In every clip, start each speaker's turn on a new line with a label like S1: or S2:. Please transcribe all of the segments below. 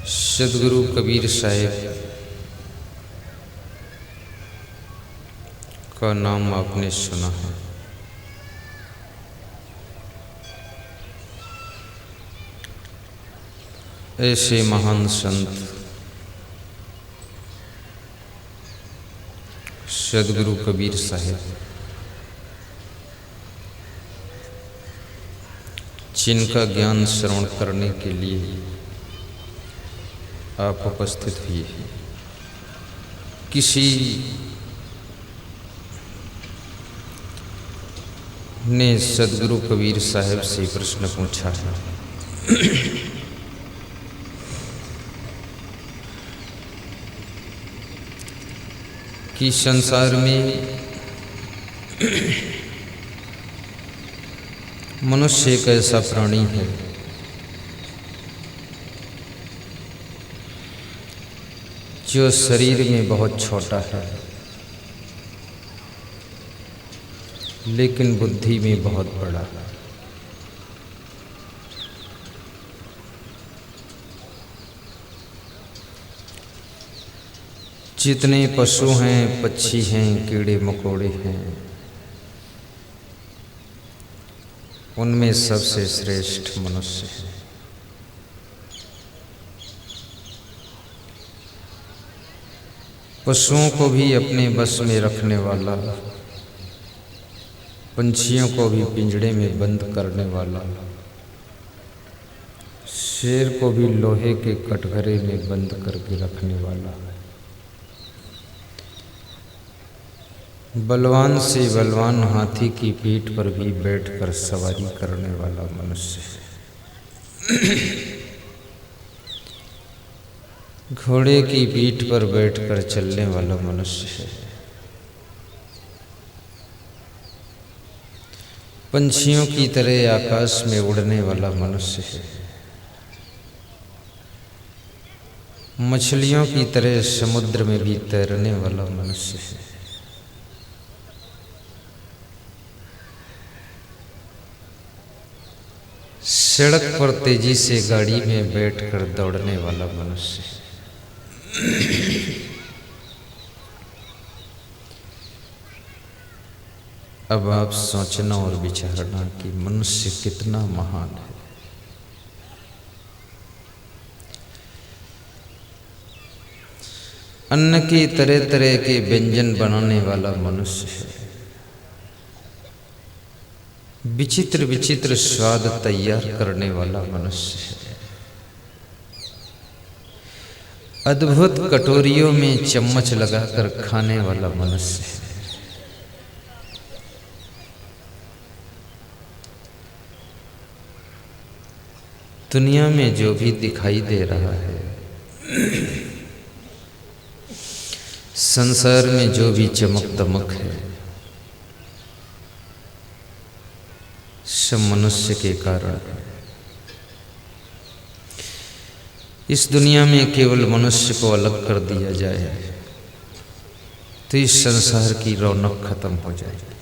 S1: सदगुरु कबीर साहब का नाम आपने सुना है। ऐसे महान संत सदगुरु कबीर साहब, जिनका ज्ञान श्रवण करने के लिए आप उपस्थित हुए हैं। किसी ने सदगुरु कबीर साहब से प्रश्न पूछा है कि संसार में मनुष्य एक ऐसा प्राणी है जो शरीर में बहुत छोटा है लेकिन बुद्धि में बहुत बड़ा है। जितने पशु हैं, पक्षी हैं, कीड़े मकोड़े हैं, उनमें सबसे श्रेष्ठ मनुष्य है। पशुओं को भी अपने बस में रखने वाला, पंछियों को भी पिंजड़े में बंद करने वाला, शेर को भी लोहे के कटघरे में बंद करके रखने वाला, बलवान से बलवान हाथी की पीठ पर भी बैठकर सवारी करने वाला मनुष्य है। घोड़े की पीठ पर बैठकर चलने वाला मनुष्य है। पंछियों की तरह आकाश में उड़ने वाला मनुष्य है। मछलियों की तरह समुद्र में भी तैरने वाला मनुष्य है। सड़क पर तेजी से गाड़ी में बैठकर दौड़ने वाला मनुष्य है। अब आप सोचना और विचारना कि मनुष्य कितना महान है। अन्न के तरह तरह के व्यंजन बनाने वाला मनुष्य है। विचित्र विचित्र स्वाद तैयार करने वाला मनुष्य है। अद्भुत कटोरियों में चम्मच लगाकर खाने वाला मनुष्य है। दुनिया में जो भी दिखाई दे रहा है, संसार में जो भी चमक दमक है, सब मनुष्य के कारण है। इस दुनिया में केवल मनुष्य को अलग कर दिया जाए तो इस संसार की रौनक खत्म हो जाएगी,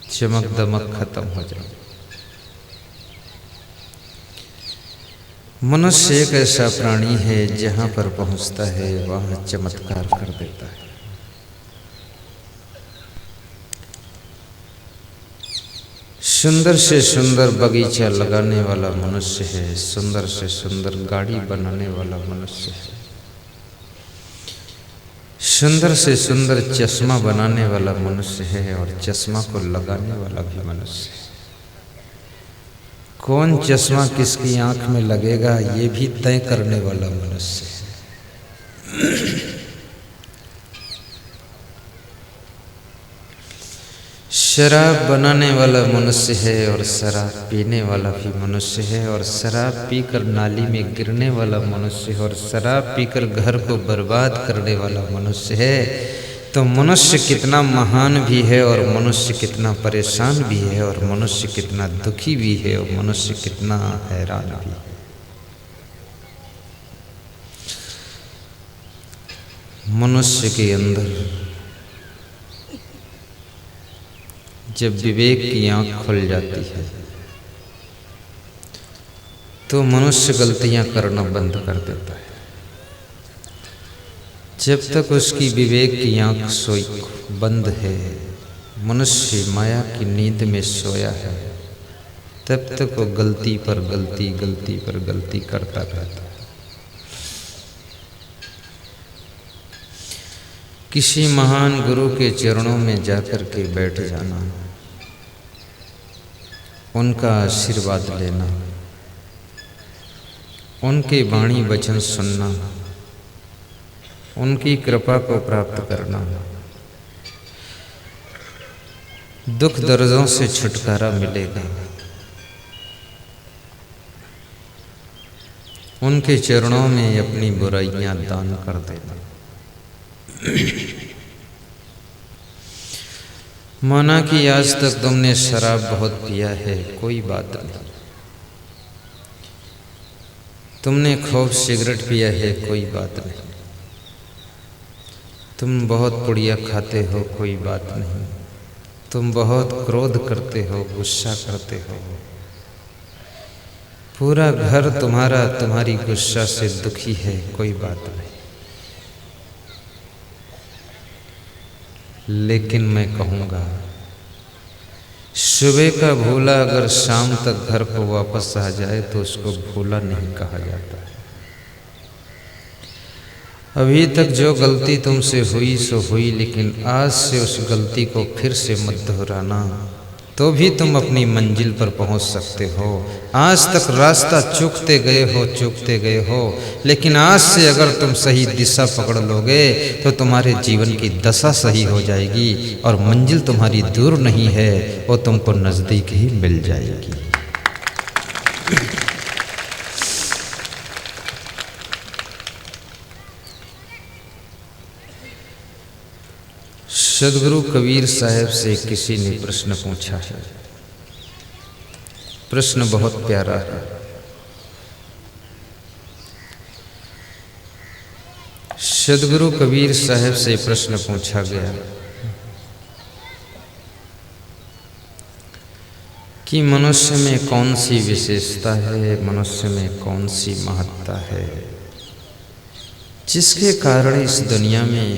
S1: चमक दमक खत्म हो जाएगी। मनुष्य एक ऐसा प्राणी है जहाँ पर पहुँचता है वहाँ चमत्कार कर देता है। सुंदर से सुंदर बगीचा लगाने वाला मनुष्य है। सुंदर से सुंदर गाड़ी बनाने वाला मनुष्य है। सुंदर से सुंदर चश्मा बनाने वाला मनुष्य है और चश्मा को लगाने वाला भी मनुष्य है। कौन चश्मा किसकी आंख में लगेगा ये भी तय करने वाला मनुष्य है। शराब बनाने वाला मनुष्य है और शराब पीने वाला भी मनुष्य है, और शराब पीकर नाली में गिरने वाला मनुष्य है, और शराब पीकर घर को बर्बाद करने वाला मनुष्य है। तो मनुष्य कितना महान भी है और मनुष्य कितना परेशान भी है और मनुष्य कितना दुखी भी है और मनुष्य कितना हैरान भी है। मनुष्य के अंदर जब विवेक की आंख खुल जाती है तो मनुष्य गलतियां करना बंद कर देता है। जब तक उसकी विवेक की आंख सोई बंद है, मनुष्य माया की नींद में सोया है, तब तक वो गलती पर गलती, गलती पर गलती करता रहता है। किसी महान गुरु के चरणों में जाकर के बैठ जाना, उनका आशीर्वाद लेना, उनके वाणी वचन सुनना, उनकी कृपा को प्राप्त करना, दुख दर्दों से छुटकारा मिलेगा। उनके चरणों में अपनी बुराइयां दान कर देना। माना कि आज तक तुमने शराब बहुत पिया है, कोई बात नहीं। तुमने खूब सिगरेट पिया है, कोई बात नहीं। तुम बहुत पुड़िया खाते हो, कोई बात नहीं। तुम बहुत क्रोध करते हो, गुस्सा करते हो। पूरा घर तुम्हारा तुम्हारी गुस्सा से दुखी है, कोई बात नहीं। लेकिन मैं कहूँगा, सुबह का भूला अगर शाम तक घर को वापस आ जाए तो उसको भूला नहीं कहा जाता है। अभी तक जो गलती तुमसे हुई सो हुई, लेकिन आज से उस गलती को फिर से मत दोहराना, तो भी तुम अपनी मंजिल पर पहुंच सकते हो। आज तक रास्ता चूकते गए हो, लेकिन आज से अगर तुम सही दिशा पकड़ लोगे तो तुम्हारे जीवन की दशा सही हो जाएगी और मंजिल तुम्हारी दूर नहीं है, वो तुमको नज़दीक ही मिल जाएगी। सदगुरु कबीर साहब से किसी ने प्रश्न पूछा है। प्रश्न बहुत प्यारा है। सदगुरु कबीर साहब से प्रश्न पूछा गया कि मनुष्य में कौन सी विशेषता है, मनुष्य में कौन सी महत्ता है, जिसके कारण इस दुनिया में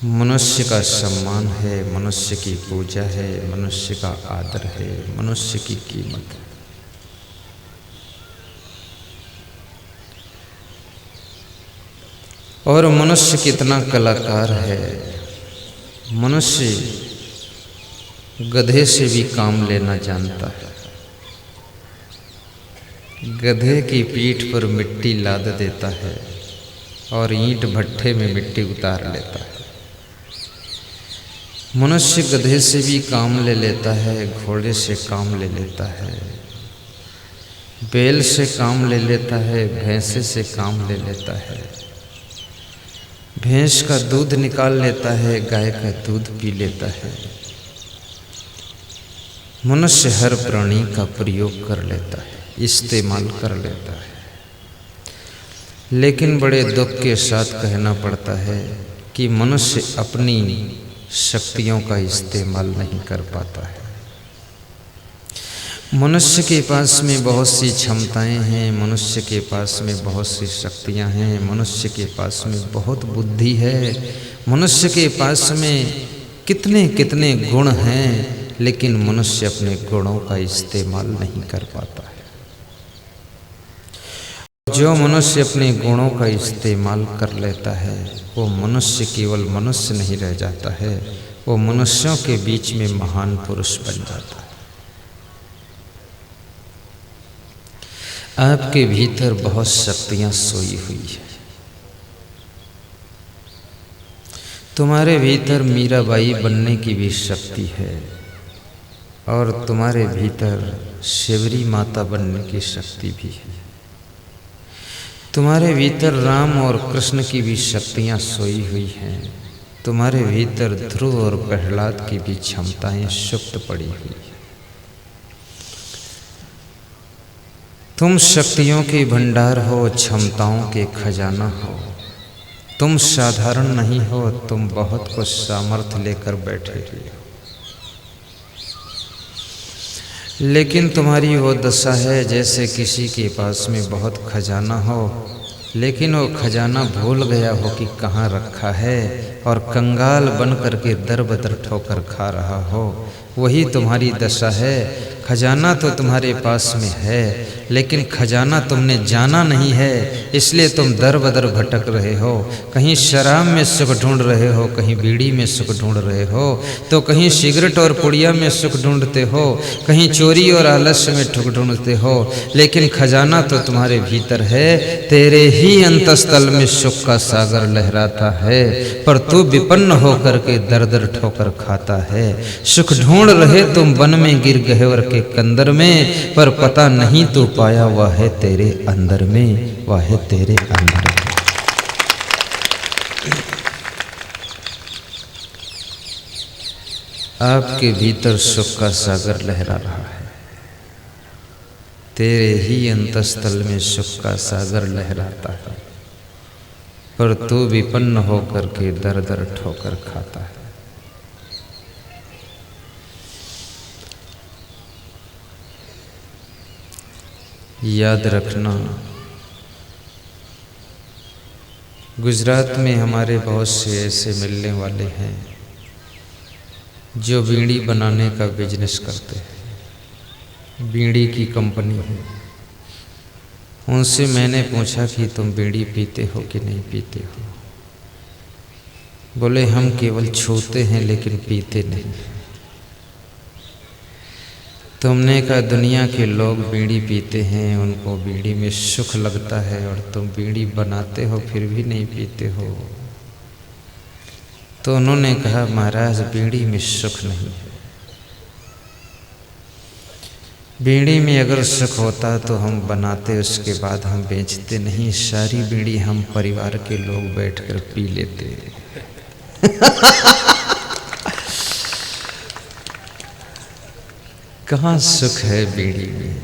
S1: मनुष्य का सम्मान है, मनुष्य की पूजा है, मनुष्य का आदर है, मनुष्य की कीमत है। और मनुष्य कितना कलाकार है। मनुष्य गधे से भी काम लेना जानता है। गधे की पीठ पर मिट्टी लाद देता है और ईंट भट्ठे में मिट्टी उतार लेता है। मनुष्य गधे से भी काम ले लेता है, घोड़े से काम ले लेता है, बैल से काम ले लेता है, भैंसे से काम ले लेता है, भैंस का दूध निकाल लेता है, गाय का दूध पी लेता है। मनुष्य हर प्राणी का प्रयोग कर लेता है, इस्तेमाल कर लेता है। लेकिन बड़े दुख के साथ कहना पड़ता है कि मनुष्य अपनी शक्तियों का इस्तेमाल नहीं कर पाता है। मनुष्य के पास में बहुत सी क्षमताएं हैं, मनुष्य के पास में बहुत सी शक्तियां हैं, मनुष्य के पास में बहुत बुद्धि है, मनुष्य के पास में कितने कितने गुण हैं, लेकिन मनुष्य अपने गुणों का इस्तेमाल नहीं कर पाता है। जो मनुष्य अपने गुणों का इस्तेमाल कर लेता है, वो मनुष्य केवल मनुष्य नहीं रह जाता है, वो मनुष्यों के बीच में महान पुरुष बन जाता है। आपके भीतर बहुत शक्तियां सोई हुई है। तुम्हारे भीतर मीराबाई बनने की भी शक्ति है और तुम्हारे भीतर शिवरी माता बनने की शक्ति भी है। तुम्हारे भीतर राम और कृष्ण की भी शक्तियां सोई हुई हैं। तुम्हारे भीतर ध्रुव और प्रहलाद की भी क्षमताएं सुप्त पड़ी हुई हैं। तुम शक्तियों के भंडार हो, क्षमताओं के खजाना हो। तुम साधारण नहीं हो, तुम बहुत कुछ सामर्थ्य लेकर बैठे हुए हो। लेकिन तुम्हारी वो दशा है जैसे किसी के पास में बहुत खजाना हो, लेकिन वो खजाना भूल गया हो कि कहाँ रखा है, और कंगाल बन करके दर बदर ठोकर खा रहा हो। वही तुम्हारी दशा है। खजाना तो तुम्हारे पास में है, लेकिन खजाना तुमने जाना नहीं है, इसलिए तुम दर बदर भटक रहे हो। कहीं शराब में सुख ढूंढ रहे हो, कहीं बीड़ी में सुख ढूंढ रहे हो, तो कहीं सिगरेट और पुड़िया में सुख ढूंढते हो, कहीं चोरी और आलस्य में ठुक ढूंढते हो। लेकिन खजाना तो तुम्हारे भीतर है। तेरे ही अंतस्थल में सुख का सागर लहराता है, पर तू विपन्न होकर के दर दर ठोकर खाता है। सुख ढूंढ रहे तुम वन में गिर गह्वर के कंदर में, पर पता नहीं तू पाया वह है तेरे अंदर में, वह है तेरे अंदर में। आपके भीतर सुख का सागर लहरा रहा है। तेरे ही अंतस्थल में सुख का सागर लहराता है, पर तू विपन्न होकर के दर दर ठोकर खाता है। याद रखना, गुजरात में हमारे बहुत से ऐसे मिलने वाले हैं जो बीड़ी बनाने का बिजनेस करते हैं, बीड़ी की कंपनी है। उनसे मैंने पूछा कि तुम बीड़ी पीते हो कि नहीं पीते हो? बोले हम केवल छूते हैं लेकिन पीते नहीं। तुमने कहा दुनिया के लोग बीड़ी पीते हैं, उनको बीड़ी में सुख लगता है, और तुम बीड़ी बनाते हो फिर भी नहीं पीते हो। तो उन्होंने कहा महाराज बीड़ी में सुख नहीं है। बीड़ी में अगर सुख होता तो हम बनाते, उसके बाद हम बेचते नहीं। सारी बीड़ी हम परिवार के लोग बैठकर पी लेते। कहाँ सुख है बीड़ी में?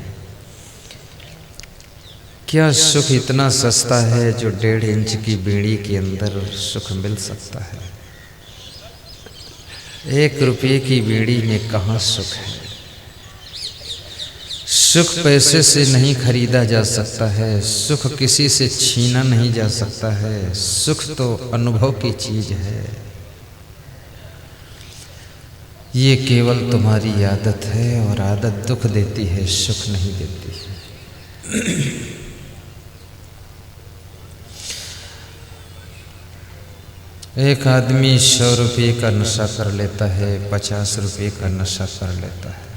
S1: क्या सुख इतना सस्ता है जो 1.5 इंच की बीड़ी के अंदर सुख मिल सकता है? 1 रुपये की बीड़ी में कहाँ सुख है? सुख पैसे से नहीं खरीदा जा सकता है, सुख किसी से छीना नहीं जा सकता है। सुख तो अनुभव की चीज है। ये केवल तुम्हारी आदत है, और आदत दुख देती है, सुख नहीं देती है। एक आदमी 100 रुपये का नशा कर लेता है, 50 रुपये का नशा कर लेता है।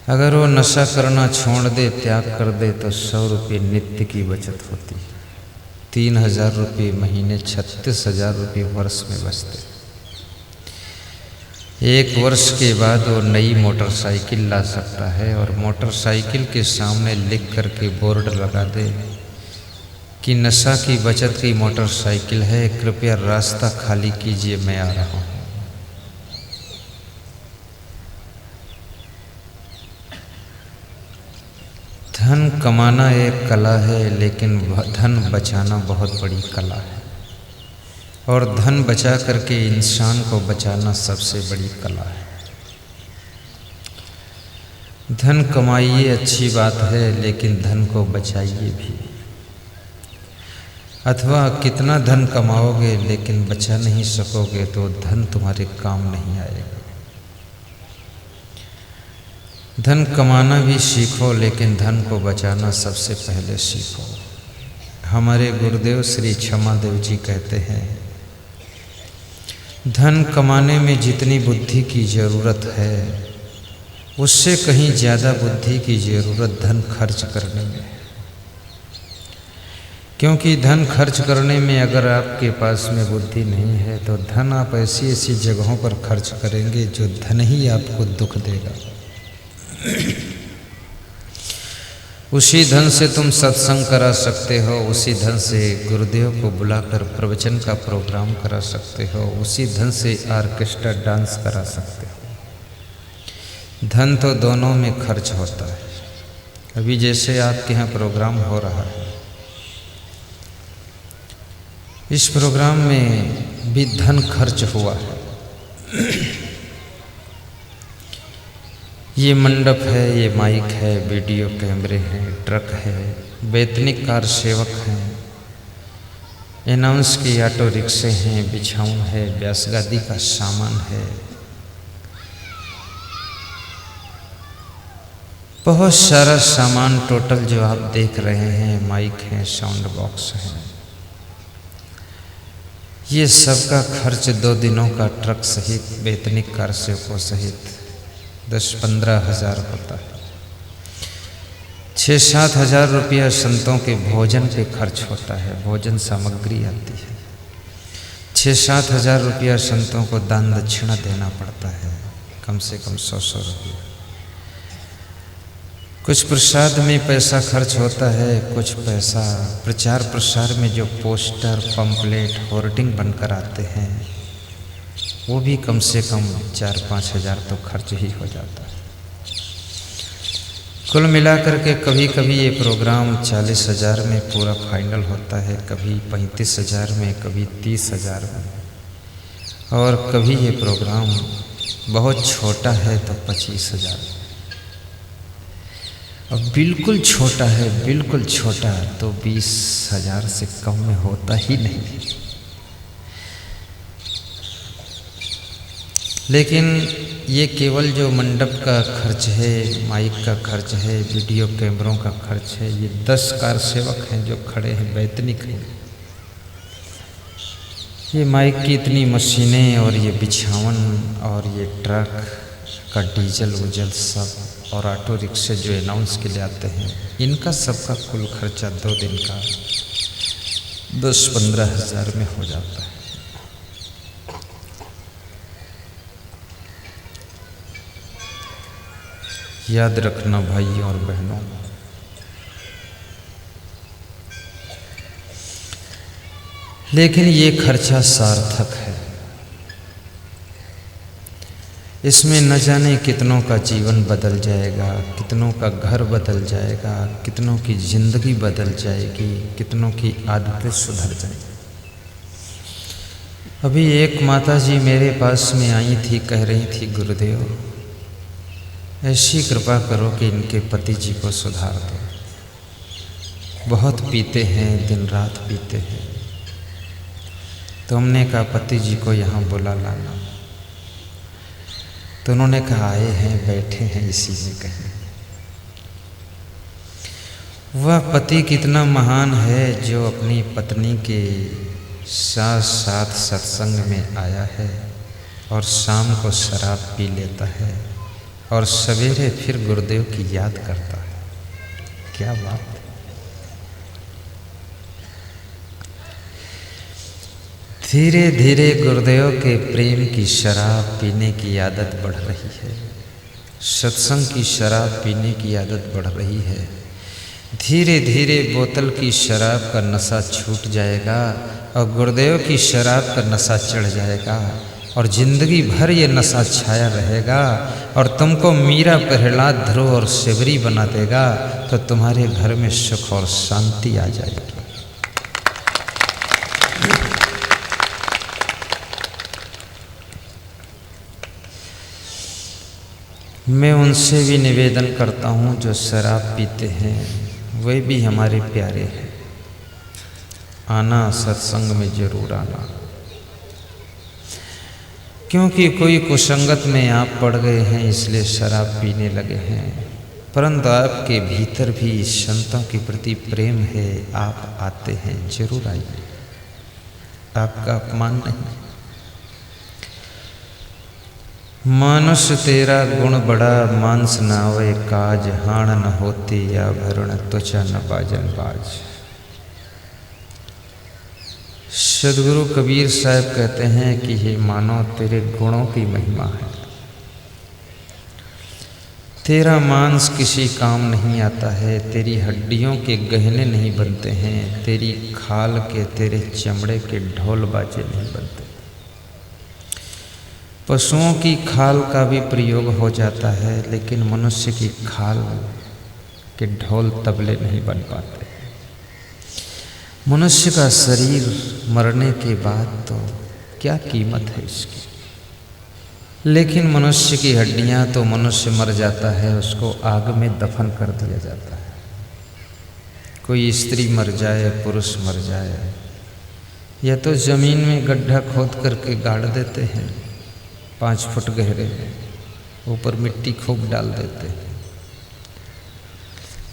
S1: अगर वो नशा करना छोड़ दे, त्याग कर दे, तो 100 रुपये नित्य की बचत होती है। 3000 रुपये महीने, 36,000 रुपये वर्ष में बचते। 1 वर्ष के बाद वो नई मोटरसाइकिल ला सकता है, और मोटरसाइकिल के सामने लिख करके बोर्ड लगा दे कि नशा की बचत की मोटरसाइकिल है, कृपया रास्ता खाली कीजिए, मैं आ रहा हूँ। धन कमाना एक कला है, लेकिन धन बचाना बहुत बड़ी कला है। और धन बचा करके इंसान को बचाना सबसे बड़ी कला है। धन कमाइए अच्छी बात है, लेकिन धन को बचाइए भी। अथवा कितना धन कमाओगे लेकिन बचा नहीं सकोगे तो धन तुम्हारे काम नहीं आएगा। धन कमाना भी सीखो, लेकिन धन को बचाना सबसे पहले सीखो। हमारे गुरुदेव श्री क्षमादेव जी कहते हैं, धन कमाने में जितनी बुद्धि की जरूरत है, उससे कहीं ज़्यादा बुद्धि की जरूरत धन खर्च करने में है। क्योंकि धन खर्च करने में अगर आपके पास में बुद्धि नहीं है, तो धन आप ऐसी ऐसी जगहों पर खर्च करेंगे जो धन ही आपको दुख देगा। उसी धन से तुम सत्संग करा सकते हो, उसी धन से गुरुदेव को बुलाकर प्रवचन का प्रोग्राम करा सकते हो, उसी धन से ऑर्केस्ट्रा डांस करा सकते हो। धन तो दोनों में खर्च होता है। अभी जैसे आपके यहाँ प्रोग्राम हो रहा है, इस प्रोग्राम में भी धन खर्च हुआ है। ये मंडप है, ये माइक है, वीडियो कैमरे हैं, ट्रक है, वैतनिक कार सेवक हैं, अनाउंस की ऑटो रिक्शे हैं, बिछाऊं है, व्यासगादी का सामान है, बहुत सारा सामान टोटल जो आप देख रहे हैं, माइक है, साउंड बॉक्स है, ये सबका खर्च 2 दिनों का ट्रक सहित वैतनिक कार सेवकों सहित 10-15 हज़ार होता है। 6-7 हज़ार रुपया संतों के भोजन पे खर्च होता है, भोजन सामग्री आती है। 6-7 हज़ार रुपया संतों को दान दक्षिणा देना पड़ता है, कम से कम 100 रुपया। कुछ प्रसाद में पैसा खर्च होता है, कुछ पैसा प्रचार प्रसार में जो पोस्टर, पंपलेट, होर्डिंग बनकर आते हैं, वो भी कम से कम 4-5 हज़ार तो खर्च ही हो जाता है। कुल मिलाकर के कभी कभी ये प्रोग्राम 40 हज़ार में पूरा फाइनल होता है, कभी 35 हज़ार में, कभी 30 हज़ार में, और कभी ये प्रोग्राम बहुत छोटा है तो 25 हज़ार, और बिल्कुल छोटा है, बिल्कुल छोटा तो 20 हज़ार से कम में होता ही नहीं। लेकिन ये केवल जो मंडप का खर्च है, माइक का खर्च है, वीडियो कैमरों का खर्च है, ये 10 कार सेवक हैं जो खड़े हैं, वैतनिक हैं। ये माइक की इतनी मशीनें और ये बिछावन और ये ट्रक का डीजल उजल सब, और ऑटो रिक्शे जो अनाउंस के लिए आते हैं, इनका सबका कुल खर्चा 2 दिन का 10-15 हज़ार में हो जाता है। याद रखना भाइयों और बहनों, लेकिन ये खर्चा सार्थक है। इसमें न जाने कितनों का जीवन बदल जाएगा, कितनों का घर बदल जाएगा, कितनों की जिंदगी बदल जाएगी, कितनों की आदतें सुधर जाएंगी। अभी एक माता जी मेरे पास में आई थी, कह रही थी, गुरुदेव ऐसी कृपा करो कि इनके पति जी को सुधार दो, बहुत पीते हैं, दिन रात पीते हैं। तो हमने कहा पति जी को यहाँ बुला लाना। तो उन्होंने कहा आए हैं, बैठे हैं इसी में कहीं। वह पति कितना महान है जो अपनी पत्नी के साथ साथ सत्संग में आया है और शाम को शराब पी लेता है और सवेरे फिर गुरुदेव की याद करता है। क्या बात है। धीरे धीरे गुरुदेव के प्रेम की शराब पीने की आदत बढ़ रही है, सत्संग की शराब पीने की आदत बढ़ रही है। धीरे धीरे बोतल की शराब का नशा छूट जाएगा और गुरुदेव की शराब का नशा चढ़ जाएगा और जिंदगी भर ये नशा छाया रहेगा और तुमको मीरा, प्रहलाद, ध्रुव और शिवरी बना देगा। तो तुम्हारे घर में सुख और शांति आ जाएगी। मैं उनसे भी निवेदन करता हूँ जो शराब पीते हैं, वे भी हमारे प्यारे हैं। आना, सत्संग में जरूर आना, क्योंकि कोई कुसंगत में आप पड़ गए हैं इसलिए शराब पीने लगे हैं, परंतु आपके भीतर भी संतों के प्रति प्रेम है, आप आते हैं, जरूर आइए, आपका अपमान नहीं। मानुष तेरा गुण बड़ा, मांस नावे काज, हाण न होती या भरण, त्वचा न बाजन बाज। सदगुरु कबीर साहब कहते हैं कि हे मानो तेरे गुणों की महिमा है। तेरा मांस किसी काम नहीं आता है, तेरी हड्डियों के गहने नहीं बनते हैं, तेरी खाल के, तेरे चमड़े के ढोल बाजे नहीं बनते। पशुओं की खाल का भी प्रयोग हो जाता है, लेकिन मनुष्य की खाल के ढोल तबले नहीं बन पाते। मनुष्य का शरीर मरने के बाद तो क्या कीमत है इसकी। लेकिन मनुष्य की हड्डियां तो मनुष्य मर जाता है उसको आग में दफन कर दिया जाता है। कोई स्त्री मर जाए, पुरुष मर जाए, या तो ज़मीन में गड्ढा खोद करके गाड़ देते हैं 5 फुट गहरे, ऊपर मिट्टी खूब डाल देते हैं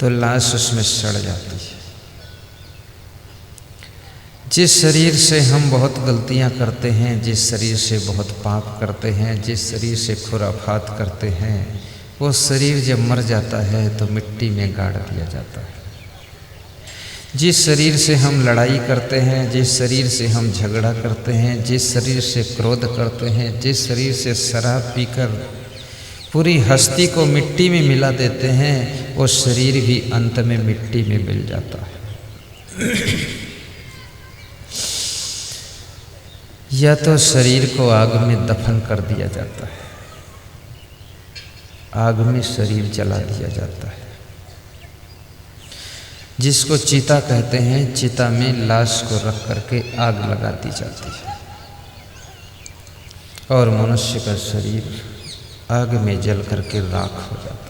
S1: तो लाश उसमें सड़ जाती है। जिस शरीर से हम बहुत गलतियां करते हैं, जिस शरीर से बहुत पाप करते हैं, जिस शरीर से खुराफात करते हैं, वो शरीर जब मर जाता है तो मिट्टी में गाड़ दिया जाता है। जिस शरीर से हम लड़ाई करते हैं, जिस शरीर से हम झगड़ा करते हैं, जिस शरीर से क्रोध करते हैं, जिस शरीर से शराब पीकर पूरी हस्ती को मिट्टी में मिला देते हैं, वो शरीर भी अंत में मिट्टी में मिल जाता है। या तो शरीर को आग में दफन कर दिया जाता है, आग में शरीर जला दिया जाता है, जिसको चिता कहते हैं। चिता में लाश को रख करके आग लगा दी जाती है और मनुष्य का शरीर आग में जल करके राख हो जाता है।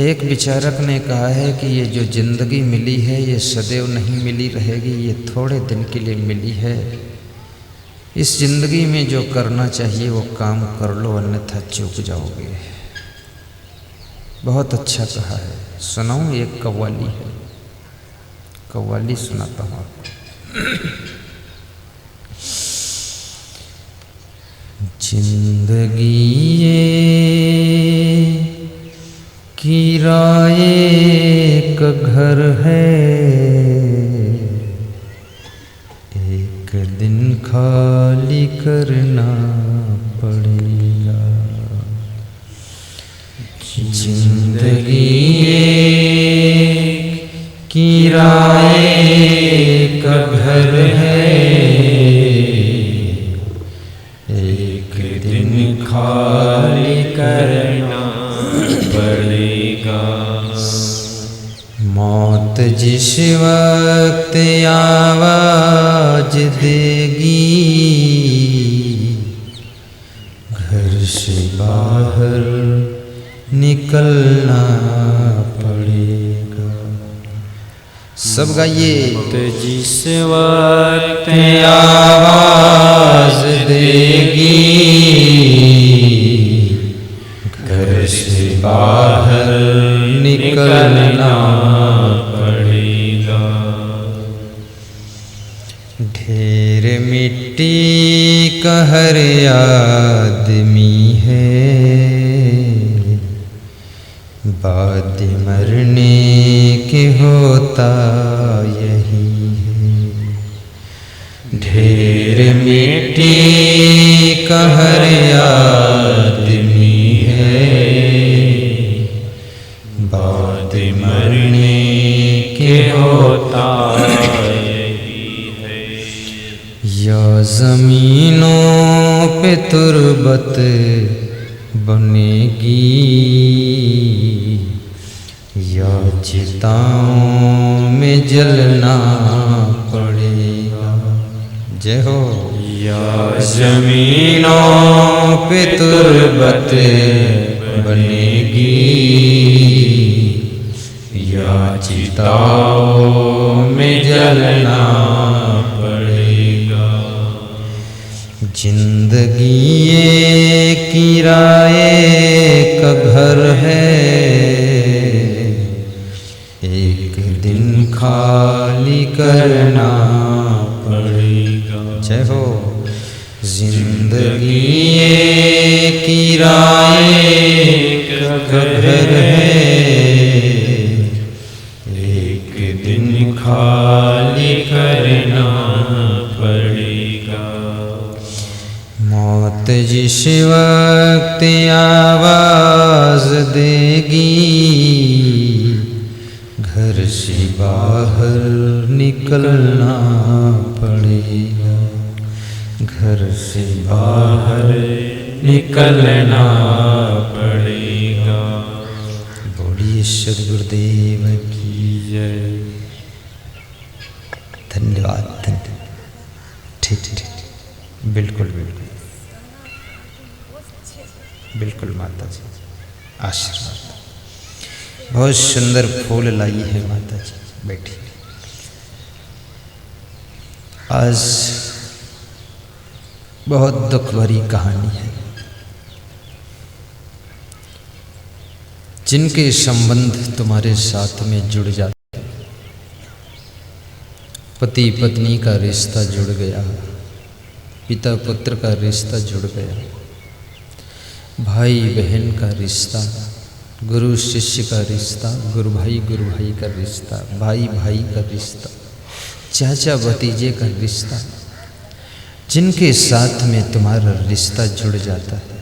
S1: एक विचारक ने कहा है कि ये जो जिंदगी मिली है ये सदैव नहीं मिली रहेगी, ये थोड़े दिन के लिए मिली है। इस जिंदगी में जो करना चाहिए वो काम कर लो, अन्यथा चूक जाओगे। बहुत अच्छा कहा है। सुनाऊं? एक कव्वाली है, कव्वाली सुनाता हूँ आपको। जिंदगी ये किराए का घर है, एक दिन खाली करना पड़ेगा। जिंदगी किराए का घर है, एक दिन खाली करना पड़ेगा। मौत जिस वक्त आवाज देगी, घर से बाहर निकलना पड़ेगा। सब गाइए। तो जिस वक्त आवाज देगी, घर से बाहर निकलना पड़ेगा। ढेर मिट्टी का हर आदमी है, बाद मरने के होता यही है। ढेर मिट्टी का हर आदमी है, बाद मरने के होता यही है। या जमीनों पे तुरबत बनेगी, या चिताओं में जलना पड़ेगा। जय हो। या जमीनों पे तुरबत बनेगी, या चिताओं में जलना पड़ेगा। जिंदगी ये किराए का घर है, एक दिन खाली करना पड़ेगा। जय हो। जिंदगी ये किराए का घर है, एक दिन खाली करना पड़ेगा। मौत जिस वक्त आवाज देगी, घर से बाहर निकलना पड़ेगा। घर से बाहर निकलना पड़ेगा। बोलिए सद्गुरुदेव की जय। धन्यवाद। ठीक ठीक, बिल्कुल बिल्कुल। बिल्कुल माता जी, आशीर्वाद। बहुत सुंदर फूल लाई है माता जी, बैठी। आज बहुत दुख भरी कहानी है। जिनके संबंध तुम्हारे साथ में जुड़ जाते, पति पत्नी का रिश्ता जुड़ गया, पिता पुत्र का रिश्ता जुड़ गया, भाई बहन का रिश्ता, गुरु शिष्य का रिश्ता, गुरु भाई का रिश्ता, भाई भाई का रिश्ता, चाचा भतीजे का रिश्ता, जिनके साथ में तुम्हारा रिश्ता जुड़ जाता है,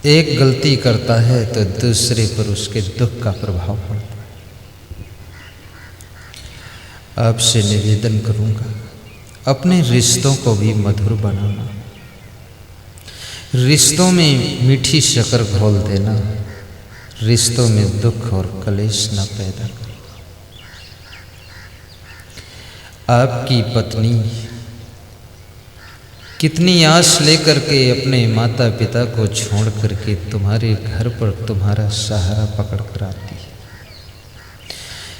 S1: एक गलती करता है तो दूसरे पर उसके दुख का प्रभाव पड़ता है। आपसे निवेदन करूंगा, अपने रिश्तों को भी मधुर बनाना, रिश्तों में मीठी शक्कर घोल देना, रिश्तों में दुख और कलेश न पैदा करना। आपकी पत्नी कितनी आस लेकर के अपने माता पिता को छोड़ करके तुम्हारे घर पर तुम्हारा सहारा पकड़ कर आती है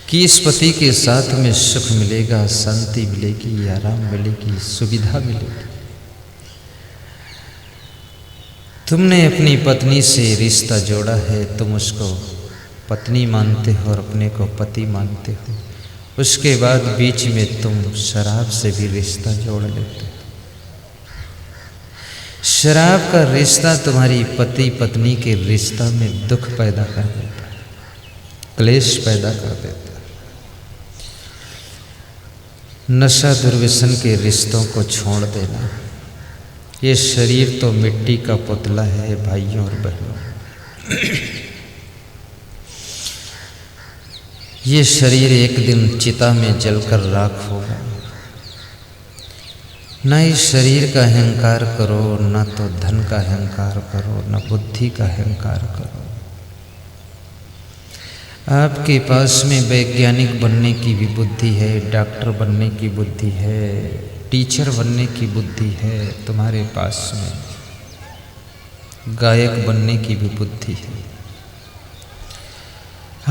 S1: कि इस पति के साथ में सुख मिलेगा, शांति मिलेगी, आराम मिलेगी, सुविधा मिलेगी। तुमने अपनी पत्नी से रिश्ता जोड़ा है, तुम उसको पत्नी मानते हो और अपने को पति मानते हो। उसके बाद बीच में तुम शराब से भी रिश्ता जोड़ लेते हो। शराब का रिश्ता तुम्हारी पति पत्नी के रिश्ता में दुख पैदा कर देता है, क्लेश पैदा कर देता है। नशा दुर्व्यसन के रिश्तों को छोड़ देना। ये शरीर तो मिट्टी का पुतला है भाइयों और बहनों। ये शरीर एक दिन चिता में जलकर राख होगा। न इस शरीर का अहंकार करो, न तो धन का अहंकार करो, न बुद्धि का अहंकार करो। आपके पास में वैज्ञानिक बनने की भी बुद्धि है, डॉक्टर बनने की बुद्धि है, टीचर बनने की बुद्धि है, तुम्हारे पास में गायक बनने की भी बुद्धि है।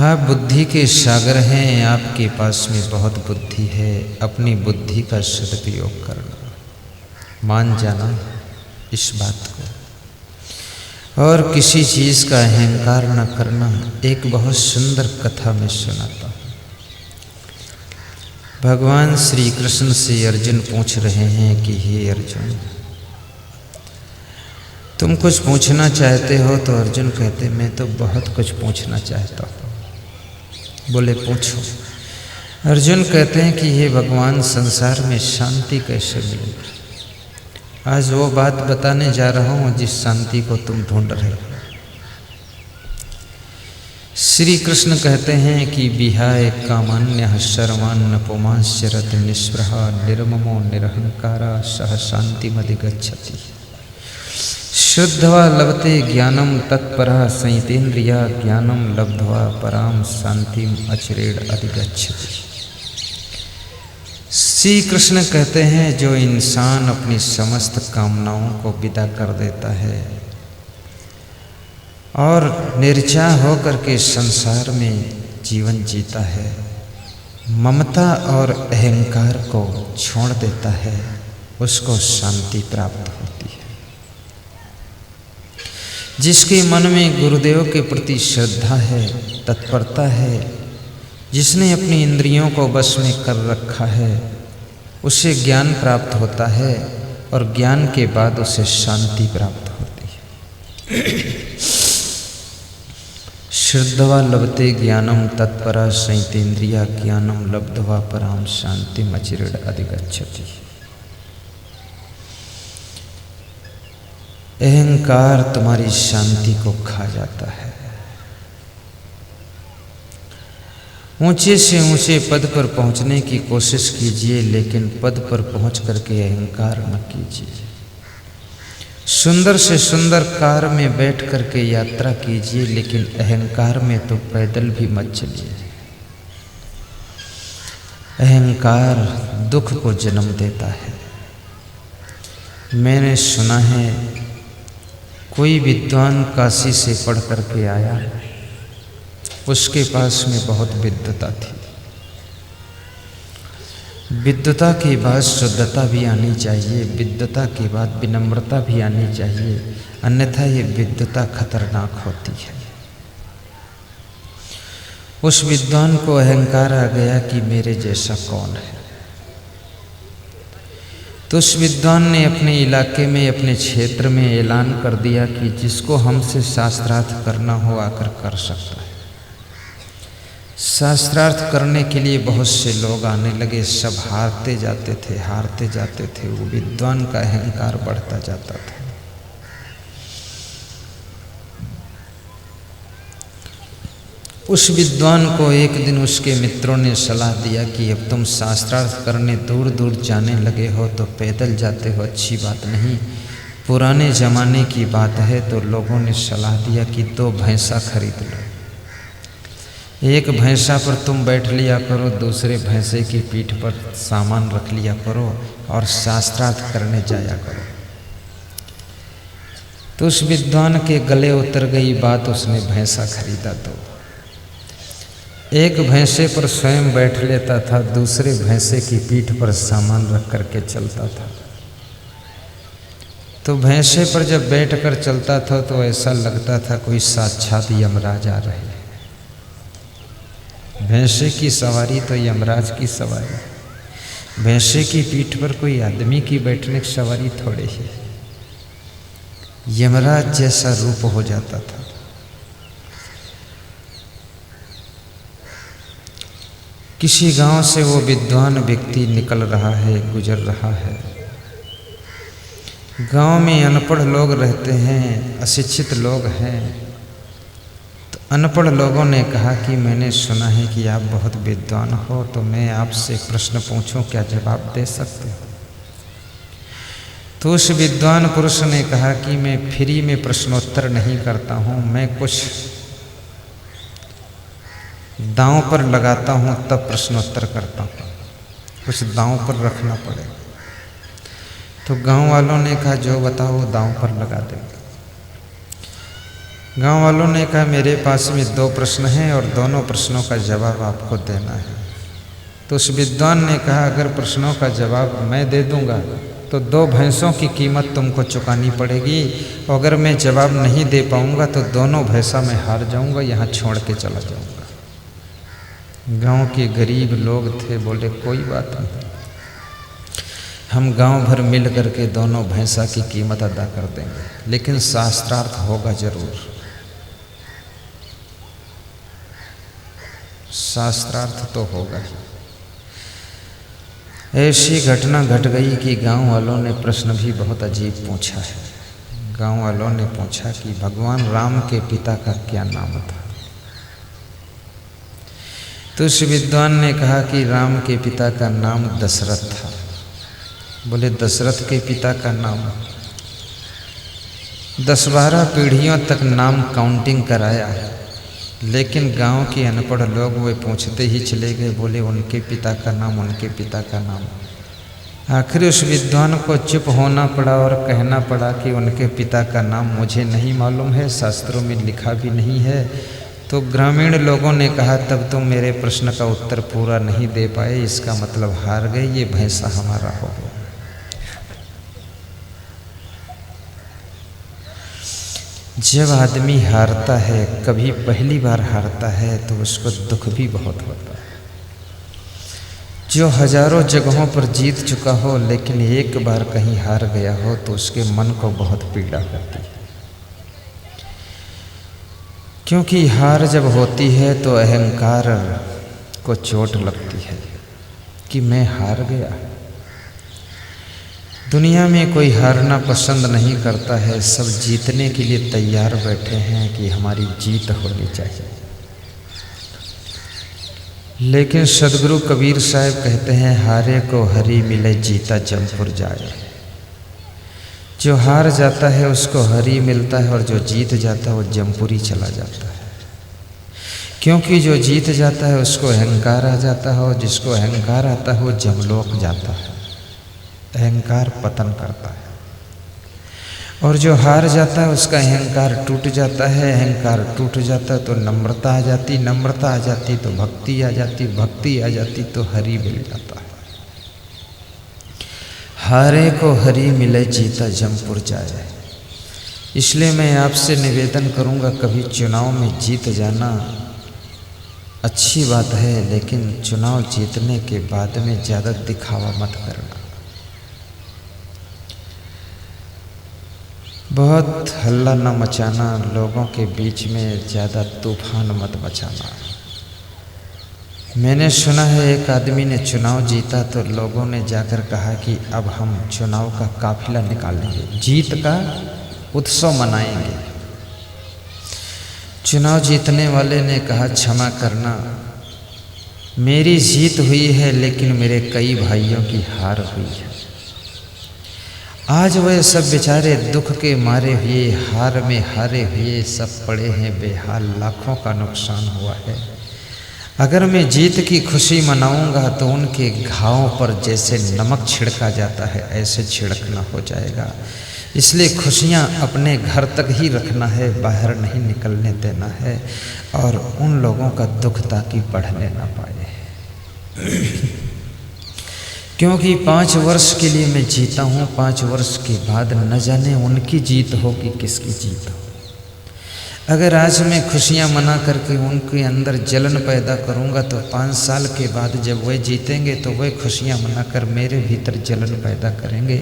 S1: आप बुद्धि के सागर हैं, आपके पास में बहुत बुद्धि है। अपनी बुद्धि का सदुपयोग करना, मान जाना इस बात को, और किसी चीज़ का अहंकार न करना। एक बहुत सुंदर कथा में सुनाता हूँ। भगवान श्री कृष्ण से अर्जुन पूछ रहे हैं कि हे अर्जुन, तुम कुछ पूछना चाहते हो? तो अर्जुन कहते मैं तो बहुत कुछ पूछना चाहता हूँ। बोले पूछो। अर्जुन कहते हैं कि हे भगवान, संसार में शांति कैसे मिलेगी? आज वो बात बताने जा रहा हूँ जिस शांति को तुम ढूंढ रहे हो। श्री कृष्ण कहते हैं कि विहाय कामान्य सर्वान् पुमांश्चरत् निःस्पृहा निर्ममो निरहंकारा सह शांतिमधिगच्छति। शुद्धवा लभते ज्ञानम तत्परः संयतेन्द्रिया ज्ञानम लब्ध्वा पराम शांतिम अचिरेण अधिगच्छति। श्री कृष्ण कहते हैं जो इंसान अपनी समस्त कामनाओं को विदा कर देता है और निर्चाह होकर के संसार में जीवन जीता है, ममता और अहंकार को छोड़ देता है, उसको शांति प्राप्त होती है। जिसके मन में गुरुदेव के प्रति श्रद्धा है, तत्परता है, जिसने अपनी इंद्रियों को वश में कर रखा है, उसे ज्ञान प्राप्त होता है और ज्ञान के बाद उसे शांति प्राप्त होती है। श्रद्धवा लभते ज्ञानम तत्परा संयतेन्द्रिया ज्ञानम लब्ध्वा पराम शांतिम अचिरेण अधिगच्छति। अहंकार तुम्हारी शांति को खा जाता है। ऊंचे से ऊंचे पद पर पहुंचने की कोशिश कीजिए, लेकिन पद पर पहुंच करके अहंकार न कीजिए। सुंदर से सुंदर कार में बैठ करके यात्रा कीजिए, लेकिन अहंकार में तो पैदल भी मत चलिए। अहंकार दुख को जन्म देता है। मैंने सुना है कोई विद्वान काशी से पढ़ करके आया, उसके पास में बहुत विद्वता थी। विद्वता के बाद शुद्धता भी आनी चाहिए, विद्वता के बाद विनम्रता भी आनी चाहिए, अन्यथा ये विद्वता खतरनाक होती है। उस विद्वान को अहंकार आ गया कि मेरे जैसा कौन है। तो उस विद्वान ने अपने इलाके में, अपने क्षेत्र में ऐलान कर दिया कि जिसको हमसे शास्त्रार्थ करना हो आकर कर सकता है। शास्त्रार्थ करने के लिए बहुत से लोग आने लगे, सब हारते जाते थे, हारते जाते थे। वो विद्वान का अहंकार बढ़ता जाता था। उस विद्वान को एक दिन उसके मित्रों ने सलाह दिया कि अब तुम शास्त्रार्थ करने दूर दूर जाने लगे हो तो पैदल जाते हो, अच्छी बात नहीं। पुराने ज़माने की बात है तो लोगों ने सलाह दिया कि 2 भैंसा खरीद लो। एक भैंसा पर तुम बैठ लिया करो, दूसरे भैंसे की पीठ पर सामान रख लिया करो और शास्त्रार्थ करने जाया करो। तो उस विद्वान के गले उतर गई बात, उसने भैंसा खरीदा। तो एक भैंसे पर स्वयं बैठ लेता था, दूसरे भैंसे की पीठ पर सामान रख करके चलता था। तो भैंसे पर जब बैठकर चलता था तो ऐसा लगता था कोई साक्षात यमराज आ रहे हैं। भैंसे की सवारी तो यमराज की सवारी, भैंसे की पीठ पर कोई आदमी की बैठने की सवारी थोड़े ही, यमराज जैसा रूप हो जाता था। किसी गांव से वो विद्वान व्यक्ति निकल रहा है, गुजर रहा है। गांव में अनपढ़ लोग रहते हैं, अशिक्षित लोग हैं। तो अनपढ़ लोगों ने कहा कि मैंने सुना है कि आप बहुत विद्वान हो, तो मैं आपसे प्रश्न पूछूं, क्या जवाब दे सकते हो? तो उस विद्वान पुरुष ने कहा कि मैं फ्री में प्रश्नोत्तर नहीं करता हूँ, मैं कुछ दांव पर लगाता हूँ तब प्रश्नोत्तर करता हूँ, कुछ दांव पर रखना पड़ेगा। तो गांव वालों ने कहा जो बताओ वो दांव पर लगा देंगे। गांव वालों ने कहा मेरे पास में 2 प्रश्न हैं और दोनों प्रश्नों का जवाब आपको देना है। तो उस विद्वान ने कहा अगर प्रश्नों का जवाब मैं दे दूंगा तो 2 भैंसों की कीमत तुमको चुकानी पड़ेगी, और अगर मैं जवाब नहीं दे पाऊंगा तो दोनों भैंसा मैं हार जाऊंगा, यहाँ छोड़ के चला जाऊंगा। गांव के गरीब लोग थे, बोले कोई बात नहीं, हम गांव भर मिल करके दोनों भैंसा की कीमत अदा कर देंगे, लेकिन शास्त्रार्थ होगा जरूर, शास्त्रार्थ तो होगा ही। ऐसी घटना घट गई कि गांव वालों ने प्रश्न भी बहुत अजीब पूछा है। गांव वालों ने पूछा कि भगवान राम के पिता का क्या नाम था? तो उस विद्वान ने कहा कि राम के पिता का नाम दशरथ था। बोले दशरथ के पिता का नाम? 10-12 पीढ़ियों तक नाम काउंटिंग कराया, लेकिन गांव के अनपढ़ लोग वे पूछते ही चले गए, बोले उनके पिता का नाम, उनके पिता का नाम। आखिर उस विद्वान को चुप होना पड़ा और कहना पड़ा कि उनके पिता का नाम मुझे नहीं मालूम है, शास्त्रों में लिखा भी नहीं है। तो ग्रामीण लोगों ने कहा तब तुम मेरे प्रश्न का उत्तर पूरा नहीं दे पाए, इसका मतलब हार गए, ये भैंसा हमारा हो गया। जब आदमी हारता है, कभी पहली बार हारता है, तो उसको दुख भी बहुत होता है। जो हजारों जगहों पर जीत चुका हो लेकिन एक बार कहीं हार गया हो तो उसके मन को बहुत पीड़ा होती है, क्योंकि हार जब होती है तो अहंकार को चोट लगती है कि मैं हार गया। दुनिया में कोई हारना पसंद नहीं करता है, सब जीतने के लिए तैयार बैठे हैं कि हमारी जीत होनी चाहिए। लेकिन सदगुरु कबीर साहब कहते हैं हारे को हरी मिले, जीता जमपुर जाए। जो हार जाता है उसको हरी मिलता है और जो जीत जाता है वो जमपुरी चला जाता है, क्योंकि जो जीत जाता है उसको अहंकार आ जाता है और जिसको अहंकार आता है वो जमलोक जाता है। अहंकार पतन करता है। और जो हार जाता है उसका अहंकार टूट जाता है, अहंकार टूट जाता है तो नम्रता आ जाती, नम्रता आ जाती तो भक्ति आ जाती, भक्ति आ जाती तो हरि मिल जाता है। हारे को हरि मिले जीता जमपुर जाए। इसलिए मैं आपसे निवेदन करूंगा, कभी चुनाव में जीत जाना अच्छी बात है, लेकिन चुनाव जीतने के बाद में ज़्यादा दिखावा मत करना। बहुत हल्ला न मचाना, लोगों के बीच में ज़्यादा तूफान मत मचाना। मैंने सुना है एक आदमी ने चुनाव जीता तो लोगों ने जाकर कहा कि अब हम चुनाव का काफिला निकालेंगे, जीत का उत्सव मनाएंगे। चुनाव जीतने वाले ने कहा क्षमा करना, मेरी जीत हुई है लेकिन मेरे कई भाइयों की हार हुई है। आज वह सब बेचारे दुख के मारे हुए, हार में हारे हुए सब पड़े हैं बेहाल, लाखों का नुकसान हुआ है। अगर मैं जीत की खुशी मनाऊंगा तो उनके घावों पर जैसे नमक छिड़का जाता है ऐसे छिड़कना हो जाएगा। इसलिए खुशियां अपने घर तक ही रखना है, बाहर नहीं निकलने देना है, और उन लोगों का दुख ताकि बढ़ने ना पाए। क्योंकि 5 वर्ष के लिए मैं जीता हूँ, 5 वर्ष के बाद न जाने उनकी जीत हो कि किसकी जीत हो। अगर आज मैं खुशियाँ मना करके उनके अंदर जलन पैदा करूँगा तो 5 साल के बाद जब वह जीतेंगे तो वह खुशियाँ मनाकर मेरे भीतर जलन पैदा करेंगे।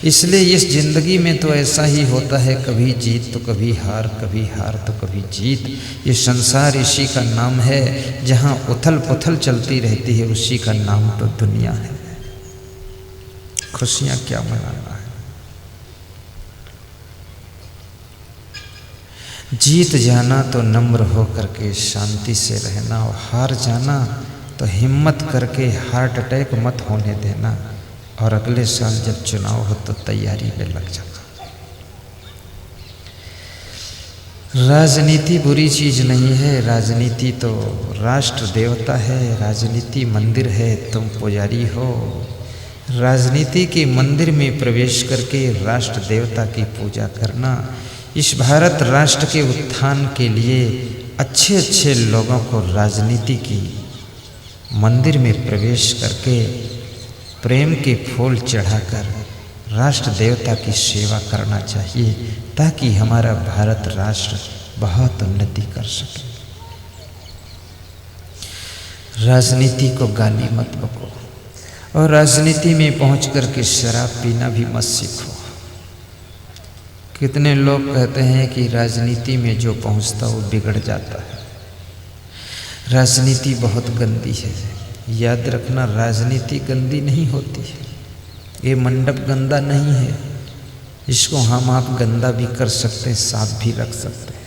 S1: इसलिए इस ज़िंदगी में तो ऐसा ही होता है, कभी जीत तो कभी हार, कभी हार तो कभी जीत। ये संसार इसी का नाम है, जहाँ उथल पुथल चलती रहती है उसी का नाम तो दुनिया है। खुशियाँ क्या मनाना है। जीत जाना तो नम्र हो करके शांति से रहना, और हार जाना तो हिम्मत करके हार्ट अटैक मत होने देना, और अगले साल जब चुनाव हो तो तैयारी में लग जाना। राजनीति बुरी चीज़ नहीं है, राजनीति तो राष्ट्र देवता है, राजनीति मंदिर है, तुम पुजारी हो। राजनीति के मंदिर में प्रवेश करके राष्ट्र देवता की पूजा करना। इस भारत राष्ट्र के उत्थान के लिए अच्छे अच्छे लोगों को राजनीति की मंदिर में प्रवेश करके प्रेम के फूल चढ़ाकर राष्ट्र देवता की सेवा करना चाहिए, ताकि हमारा भारत राष्ट्र बहुत उन्नति कर सके। राजनीति को गाली मत बको, और राजनीति में पहुंच करके शराब पीना भी मत सीखो। कितने लोग कहते हैं कि राजनीति में जो पहुंचता वो बिगड़ जाता है। राजनीति बहुत गंदी है, याद रखना। राजनीति गंदी नहीं होती है, ये मंडप गंदा नहीं है, इसको हम आप गंदा भी कर सकते हैं, साफ भी रख सकते हैं।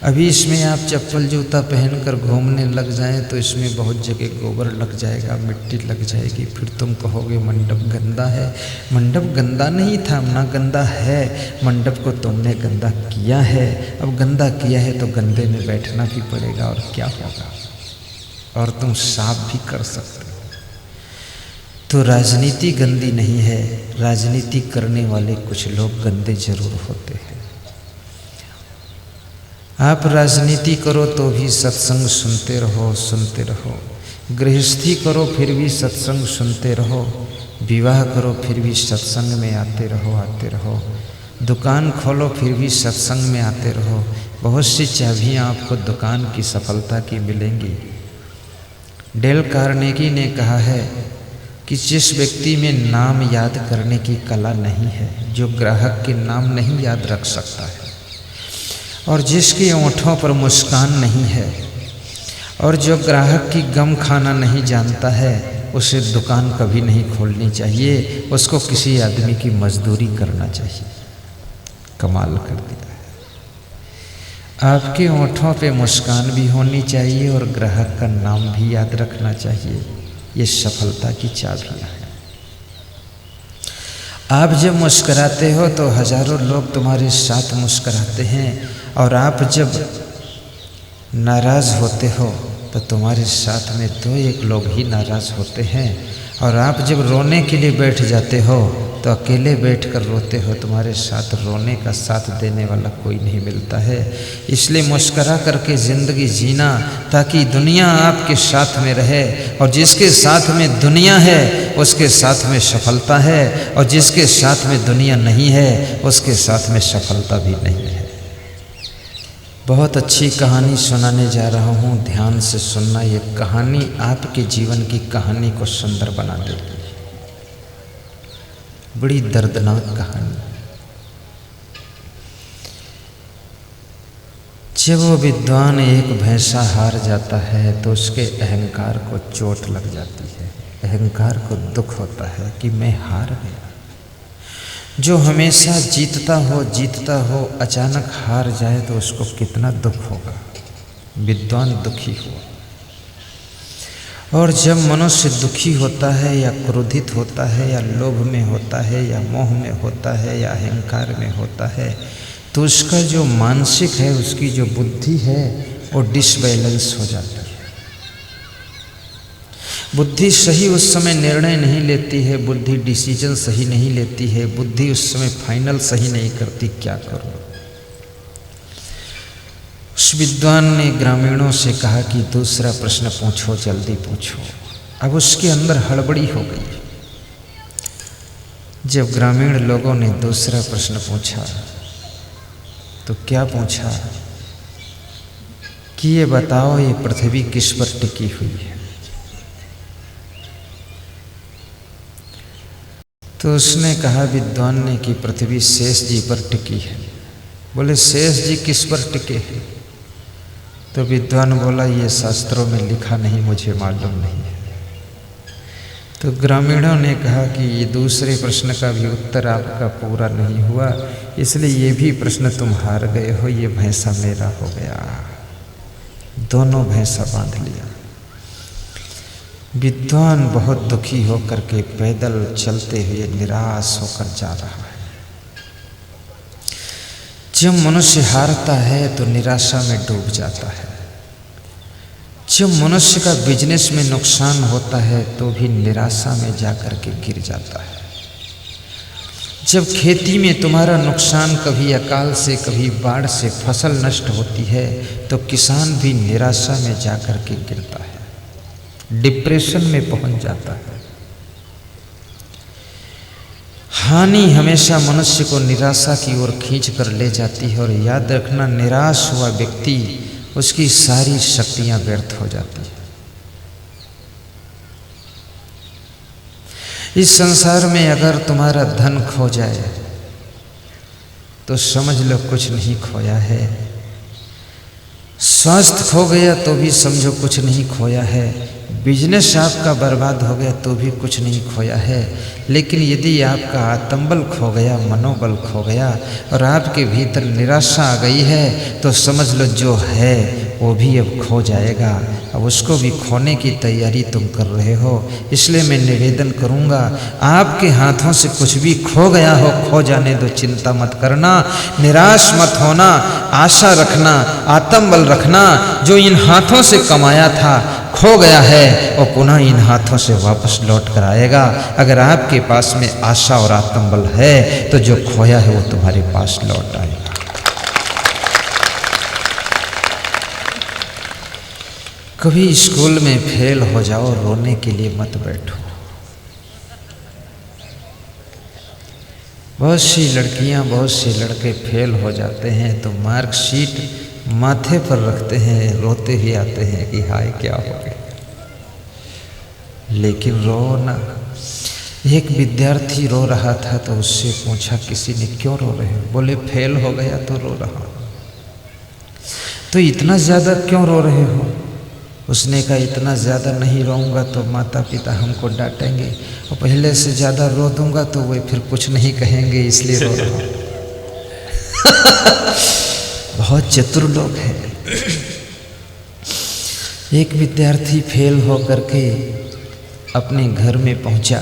S1: अभी इसमें आप चप्पल जूता पहनकर घूमने लग जाएं तो इसमें बहुत जगह गोबर लग जाएगा, मिट्टी लग जाएगी, फिर तुम कहोगे मंडप गंदा है। मंडप गंदा नहीं था ना, गंदा है। मंडप को तुमने गंदा किया है, अब गंदा किया है तो गंदे में बैठना भी पड़ेगा, और क्या होगा, और तुम साफ भी कर सकते हो। तो राजनीति गंदी नहीं है, राजनीति करने वाले कुछ लोग गंदे जरूर होते हैं। आप राजनीति करो तो भी सत्संग सुनते रहो, सुनते रहो। गृहस्थी करो फिर भी सत्संग सुनते रहो। विवाह करो फिर भी सत्संग में आते रहो, आते रहो। दुकान खोलो फिर भी सत्संग में आते रहो। बहुत सी चाबियाँ आपको दुकान की सफलता की मिलेंगी। डेल कार्नेगी ने कहा है कि जिस व्यक्ति में नाम याद करने की कला नहीं है, जो ग्राहक के नाम नहीं याद रख सकता है, और जिसके ओंठों पर मुस्कान नहीं है, और जो ग्राहक की गम खाना नहीं जानता है, उसे दुकान कभी नहीं खोलनी चाहिए, उसको किसी आदमी की मजदूरी करना चाहिए। कमाल कर दिया है। आपके ओंठों पे मुस्कान भी होनी चाहिए और ग्राहक का नाम भी याद रखना चाहिए। ये सफलता की चाबियाँ हैं। आप जब मुस्कराते हो तो हजारों लोग तुम्हारे साथ मुस्कराते हैं, और आप जब नाराज़ होते हो तो तुम्हारे साथ में 2-1 लोग ही नाराज़ होते हैं, और आप जब रोने के लिए बैठ जाते हो तो अकेले बैठकर रोते हो, तुम्हारे साथ रोने का साथ देने वाला कोई नहीं मिलता है। इसलिए मुस्करा करके ज़िंदगी जीना, ताकि दुनिया आपके साथ में रहे, और जिसके साथ में दुनिया है उसके साथ में सफलता है, और जिसके साथ में दुनिया नहीं है उसके साथ में सफलता भी नहीं है। बहुत अच्छी कहानी सुनाने जा रहा हूँ, ध्यान से सुनना। ये कहानी आपके जीवन की कहानी को सुंदर बना देगी। बड़ी दर्दनाक कहानी। जब वो विद्वान एक भैंसा हार जाता है तो उसके अहंकार को चोट लग जाती है। अहंकार को दुख होता है कि मैं हार गया। जो हमेशा जीतता हो अचानक हार जाए तो उसको कितना दुख होगा। विद्वान दुखी हुआ। और जब मनुष्य दुखी होता है या क्रोधित होता है या लोभ में होता है या मोह में होता है या अहंकार में होता है, तो उसका जो मानसिक है, उसकी जो बुद्धि है, वो डिसबैलेंस हो जाती है। बुद्धि सही उस समय निर्णय नहीं लेती है, बुद्धि डिसीजन सही नहीं लेती है, बुद्धि उस समय फाइनल सही नहीं करती। क्या करूं? उस विद्वान ने ग्रामीणों से कहा कि दूसरा प्रश्न पूछो, जल्दी पूछो। अब उसके अंदर हड़बड़ी हो गई। जब ग्रामीण लोगों ने दूसरा प्रश्न पूछा तो क्या पूछा कि ये बताओ, ये पृथ्वी किस पर टिकी हुई है? तो उसने कहा, विद्वान ने, कि पृथ्वी शेष जी पर टिकी है। बोले शेष जी किस पर टिके हैं? तो विद्वान बोला, ये शास्त्रों में लिखा नहीं, मुझे मालूम नहीं है। तो ग्रामीणों ने कहा कि ये दूसरे प्रश्न का भी उत्तर आपका पूरा नहीं हुआ, इसलिए ये भी प्रश्न तुम हार गए हो, ये भैंसा मेरा हो गया। दोनों भैंसा बांध लिया। विद्वान बहुत दुखी होकर के पैदल चलते हुए निराश होकर जा रहा है। जब मनुष्य हारता है तो निराशा में डूब जाता है। जब मनुष्य का बिजनेस में नुकसान होता है तो भी निराशा में जाकर के गिर जाता है। जब खेती में तुम्हारा नुकसान कभी अकाल से कभी बाढ़ से फसल नष्ट होती है तो किसान भी निराशा में जाकर के गिरता है, डिप्रेशन में पहुंच जाता है। हानि हमेशा मनुष्य को निराशा की ओर खींच कर ले जाती है, और याद रखना, निराश हुआ व्यक्ति, उसकी सारी शक्तियां व्यर्थ हो जाती है। इस संसार में अगर तुम्हारा धन खो जाए तो समझ लो कुछ नहीं खोया है। स्वास्थ्य खो गया तो भी समझो कुछ नहीं खोया है। बिजनेस आपका बर्बाद हो गया तो भी कुछ नहीं खोया है। लेकिन यदि आपका आत्मबल खो गया, मनोबल खो गया और आपके भीतर निराशा आ गई है तो समझ लो जो है वो भी अब खो जाएगा। अब उसको भी खोने की तैयारी तुम कर रहे हो। इसलिए मैं निवेदन करूंगा, आपके हाथों से कुछ भी खो गया हो, खो जाने दो, चिंता मत करना, निराश मत होना, आशा रखना, आत्मबल रखना। जो इन हाथों से कमाया था, खो गया है, और पुनः इन हाथों से वापस लौट कर आएगा। अगर आपके पास में आशा और आत्मबल है तो जो खोया है वो तुम्हारे पास लौट आएगा। कभी स्कूल में फेल हो जाओ, रोने के लिए मत बैठो। बहुत सी लड़कियां, बहुत से लड़के फेल हो जाते हैं तो मार्कशीट माथे पर रखते हैं, रोते ही आते हैं कि हाय क्या हो गया। लेकिन रो ना। एक विद्यार्थी रो रहा था तो उससे पूछा किसी ने, क्यों रो रहे हो? बोले फेल हो गया तो रो रहा। तो इतना ज़्यादा क्यों रो रहे हो? उसने कहा, इतना ज़्यादा नहीं रोऊंगा तो माता पिता हमको डांटेंगे, और पहले से ज़्यादा रो दूंगा तो वे फिर कुछ नहीं कहेंगे, इसलिए रो रहा हूँ। बहुत चतुर लोग हैं। एक विद्यार्थी फेल हो करके अपने घर में पहुंचा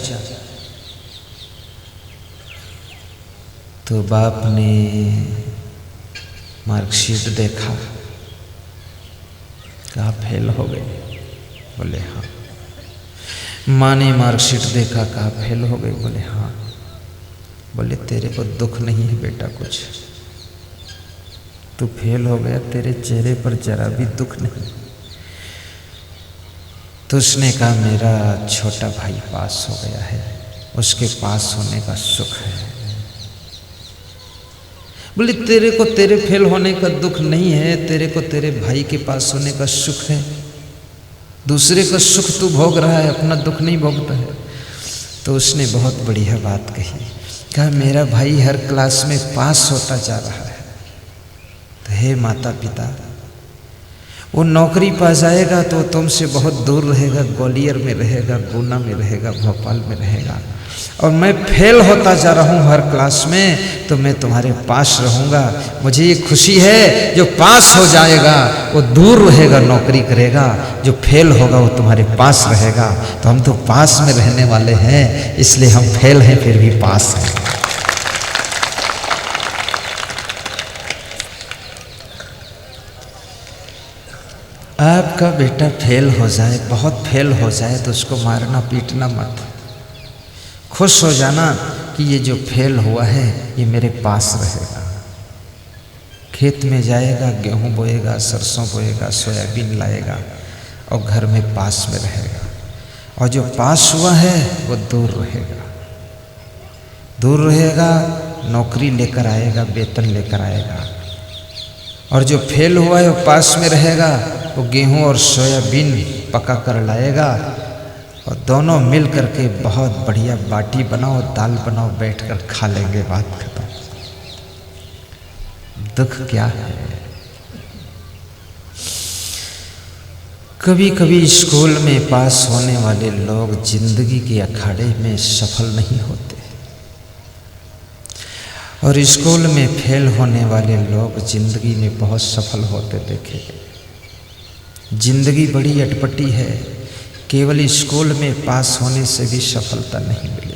S1: तो बाप ने मार्कशीट देखा, कहा फेल हो गए? बोले हाँ। माँ ने मार्कशीट देखा, कहा फेल हो गए? बोले हाँ। बोले तेरे को दुख नहीं है बेटा कुछ, तू फेल हो गया, तेरे चेहरे पर जरा भी दुख नहीं। तो उसने कहा मेरा छोटा भाई पास हो गया है, उसके पास होने का सुख है। बोले तेरे को तेरे फेल होने का दुख नहीं है, तेरे को तेरे भाई के पास होने का सुख है। दूसरे का सुख तू भोग रहा है, अपना दुख नहीं भोगता है। तो उसने बहुत बढ़िया बात कही, कहा मेरा भाई हर क्लास में पास होता जा रहा है, तो हे माता पिता, वो नौकरी पा जाएगा तो तुमसे बहुत दूर रहेगा, ग्वालियर में रहेगा, गुना में रहेगा, भोपाल में रहेगा, और मैं फेल होता जा रहा हूँ हर क्लास में, तो मैं तुम्हारे पास रहूँगा। मुझे ये खुशी है, जो पास हो जाएगा वो दूर रहेगा, नौकरी करेगा, जो फेल होगा वो तुम्हारे पास रहेगा। तो हम तो पास में रहने वाले हैं, इसलिए हम फेल हैं फिर भी पास हैं। आपका बेटा फेल हो जाए, बहुत फेल हो जाए, तो उसको मारना पीटना मत, खुश हो जाना कि ये जो फेल हुआ है ये मेरे पास रहेगा। खेत में जाएगा, गेहूं बोएगा, सरसों बोएगा, सोयाबीन लाएगा और घर में पास में रहेगा। और जो पास हुआ है वो दूर रहेगा, दूर रहेगा, नौकरी लेकर आएगा, वेतन लेकर आएगा। और जो फेल हुआ है वो पास में रहेगा, वो गेहूं और सोयाबीन पका कर लाएगा, और दोनों मिल करके बहुत बढ़िया बाटी बनाओ, दाल बनाओ, बैठकर खा लेंगे, बात खत्म। दुख क्या है? कभी कभी स्कूल में पास होने वाले लोग जिंदगी के अखाड़े में सफल नहीं होते, और स्कूल में फेल होने वाले लोग जिंदगी में बहुत सफल होते देखे गए। जिंदगी बड़ी अटपटी है, केवल स्कूल में पास होने से भी सफलता नहीं मिलेगी।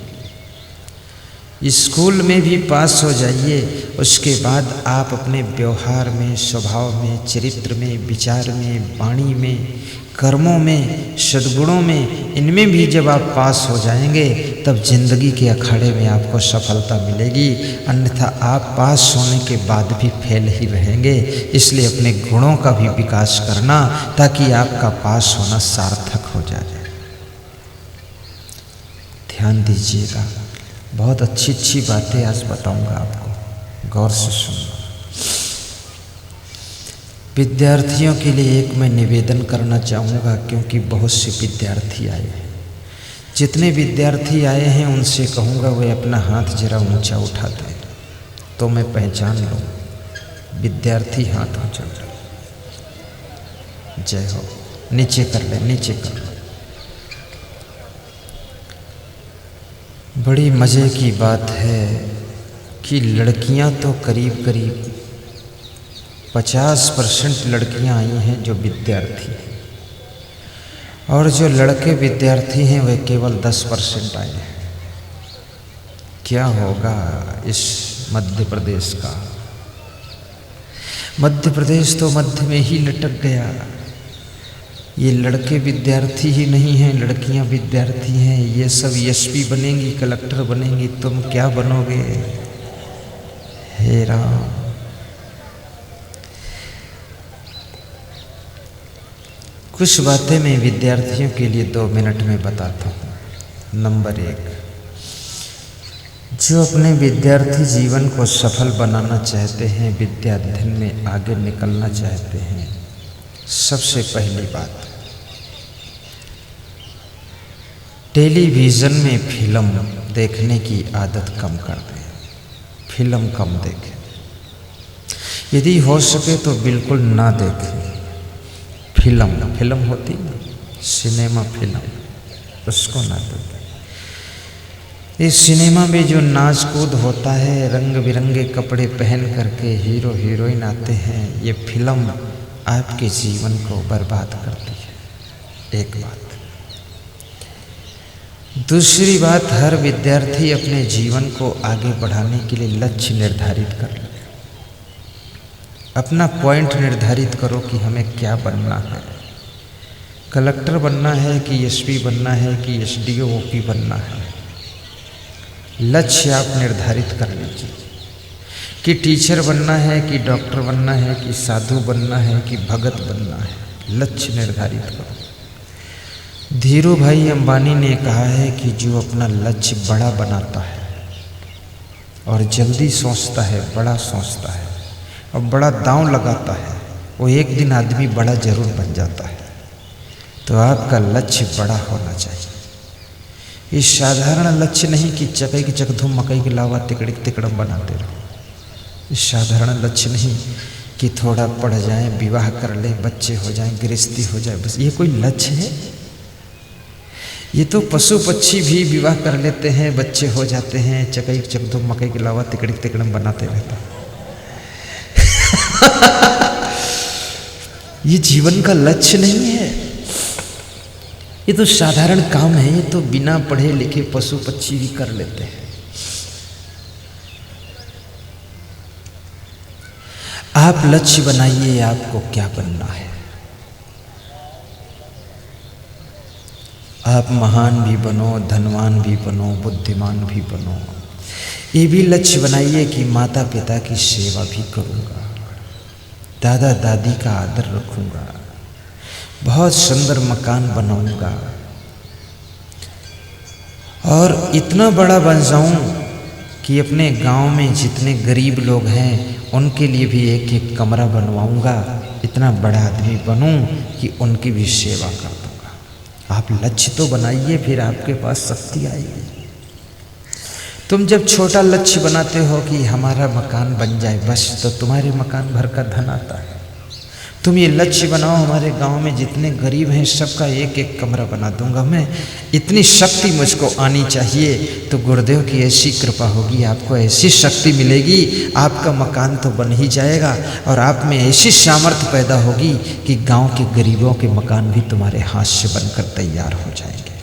S1: स्कूल में भी पास हो जाइए, उसके बाद आप अपने व्यवहार में, स्वभाव में, चरित्र में, विचार में, वाणी में, कर्मों में, सद्गुणों में, इनमें भी जब आप पास हो जाएंगे तब जिंदगी के अखाड़े में आपको सफलता मिलेगी। अन्यथा आप पास होने के बाद भी फेल ही रहेंगे। इसलिए अपने गुणों का भी विकास करना, ताकि आपका पास होना सार्थक हो जाए। ध्यान दीजिएगा, बहुत अच्छी अच्छी बातें आज बताऊंगा आपको, गौर से सुनना। विद्यार्थियों के लिए एक मैं निवेदन करना चाहूँगा, क्योंकि बहुत से विद्यार्थी आए हैं। जितने विद्यार्थी आए हैं उनसे कहूँगा वे अपना हाथ जरा ऊंचा उठा दें तो मैं पहचान लूँ। विद्यार्थी हाथ ऊंचा उठा, जय हो, नीचे कर ले, नीचे कर ले। बड़ी मज़े की बात है कि लड़कियां तो करीब करीब 50% लड़कियां आई हैं जो विद्यार्थी हैं, और जो लड़के विद्यार्थी हैं वे केवल 10% आए हैं। क्या होगा इस मध्य प्रदेश का? मध्य प्रदेश तो मध्य में ही लटक गया। ये लड़के विद्यार्थी ही नहीं हैं, लड़कियां विद्यार्थी हैं। ये सब एसपी बनेंगी, कलेक्टर बनेंगी, तुम क्या बनोगे? हे राम। कुछ बातें मैं विद्यार्थियों के लिए 2 मिनट में बताता हूँ। नंबर 1, जो अपने विद्यार्थी जीवन को सफल बनाना चाहते हैं, विद्या अध्ययन में आगे निकलना चाहते हैं, सबसे पहली बात, टेलीविज़न में फिल्म देखने की आदत कम कर दें। फिल्म कम देखें, यदि हो सके तो बिल्कुल ना देखें। फिल्म होती ना, सिनेमा फिल्म, उसको ना देखें। इस सिनेमा में जो नाच कूद होता है, रंग बिरंगे कपड़े पहन करके हीरो हीरोइन आते हैं, ये फिल्म आपके जीवन को बर्बाद करती है। एक बात। दूसरी बात, हर विद्यार्थी अपने जीवन को आगे बढ़ाने के लिए लक्ष्य निर्धारित कर ले। अपना पॉइंट निर्धारित करो कि हमें क्या बनना है। कलेक्टर बनना है कि एसपी बनना है कि एसडीओ ओपी बनना है। लक्ष्य आप निर्धारित कर लीजिए कि टीचर बनना है कि डॉक्टर बनना है कि साधु बनना है कि भगत बनना है। लक्ष्य निर्धारित करो। धीरू भाई अंबानी ने कहा है कि जो अपना लक्ष्य बड़ा बनाता है और जल्दी सोचता है, बड़ा सोचता है और बड़ा दांव लगाता है, वो एक दिन आदमी बड़ा जरूर बन जाता है। तो आपका लक्ष्य बड़ा होना चाहिए। ये साधारण लक्ष्य नहीं कि चकई की चकधुम मकई के लावा तिकड़ी तिकड़म बनाते रहो। ये साधारण लक्ष्य नहीं कि थोड़ा पढ़ जाए, विवाह कर ले, बच्चे हो जाएं, गृहस्थी हो जाए, बस ये कोई लक्ष्य है? ये तो पशु पक्षी भी विवाह कर लेते हैं, बच्चे हो जाते हैं, चकई की चकधुम मकई के लावा तिकड़ी तिकड़म बनाते रहते हैं। ये जीवन का लक्ष्य नहीं है। ये तो साधारण काम है। ये तो बिना पढ़े लिखे पशु पक्षी भी कर लेते हैं। आप लक्ष्य बनाइए, आपको क्या बनना है। आप महान भी बनो, धनवान भी बनो, बुद्धिमान भी बनो। ये भी लक्ष्य बनाइए कि माता पिता की सेवा भी करूँगा, दादा दादी का आदर रखूँगा, बहुत सुंदर मकान बनाऊँगा और इतना बड़ा बन जाऊँ कि अपने गांव में जितने गरीब लोग हैं उनके लिए भी एक एक कमरा बनवाऊँगा। इतना बड़ा आदमी बनूँ कि उनकी भी सेवा कर दूँगा। आप लक्ष्य तो बनाइए, फिर आपके पास शक्ति आएगी। तुम जब छोटा लक्ष्य बनाते हो कि हमारा मकान बन जाए बस, तो तुम्हारे मकान भर का धन आता है। तुम ये लक्ष्य बनाओ, हमारे गांव में जितने गरीब हैं सबका एक एक कमरा बना दूंगा मैं। इतनी शक्ति मुझको आनी चाहिए। तो गुरुदेव की ऐसी कृपा होगी, आपको ऐसी शक्ति मिलेगी, आपका मकान तो बन ही जाएगा और आप में ऐसी सामर्थ्य पैदा होगी कि गांव के गरीबों के मकान भी तुम्हारे हाथ से बनकर तैयार हो जाएंगे।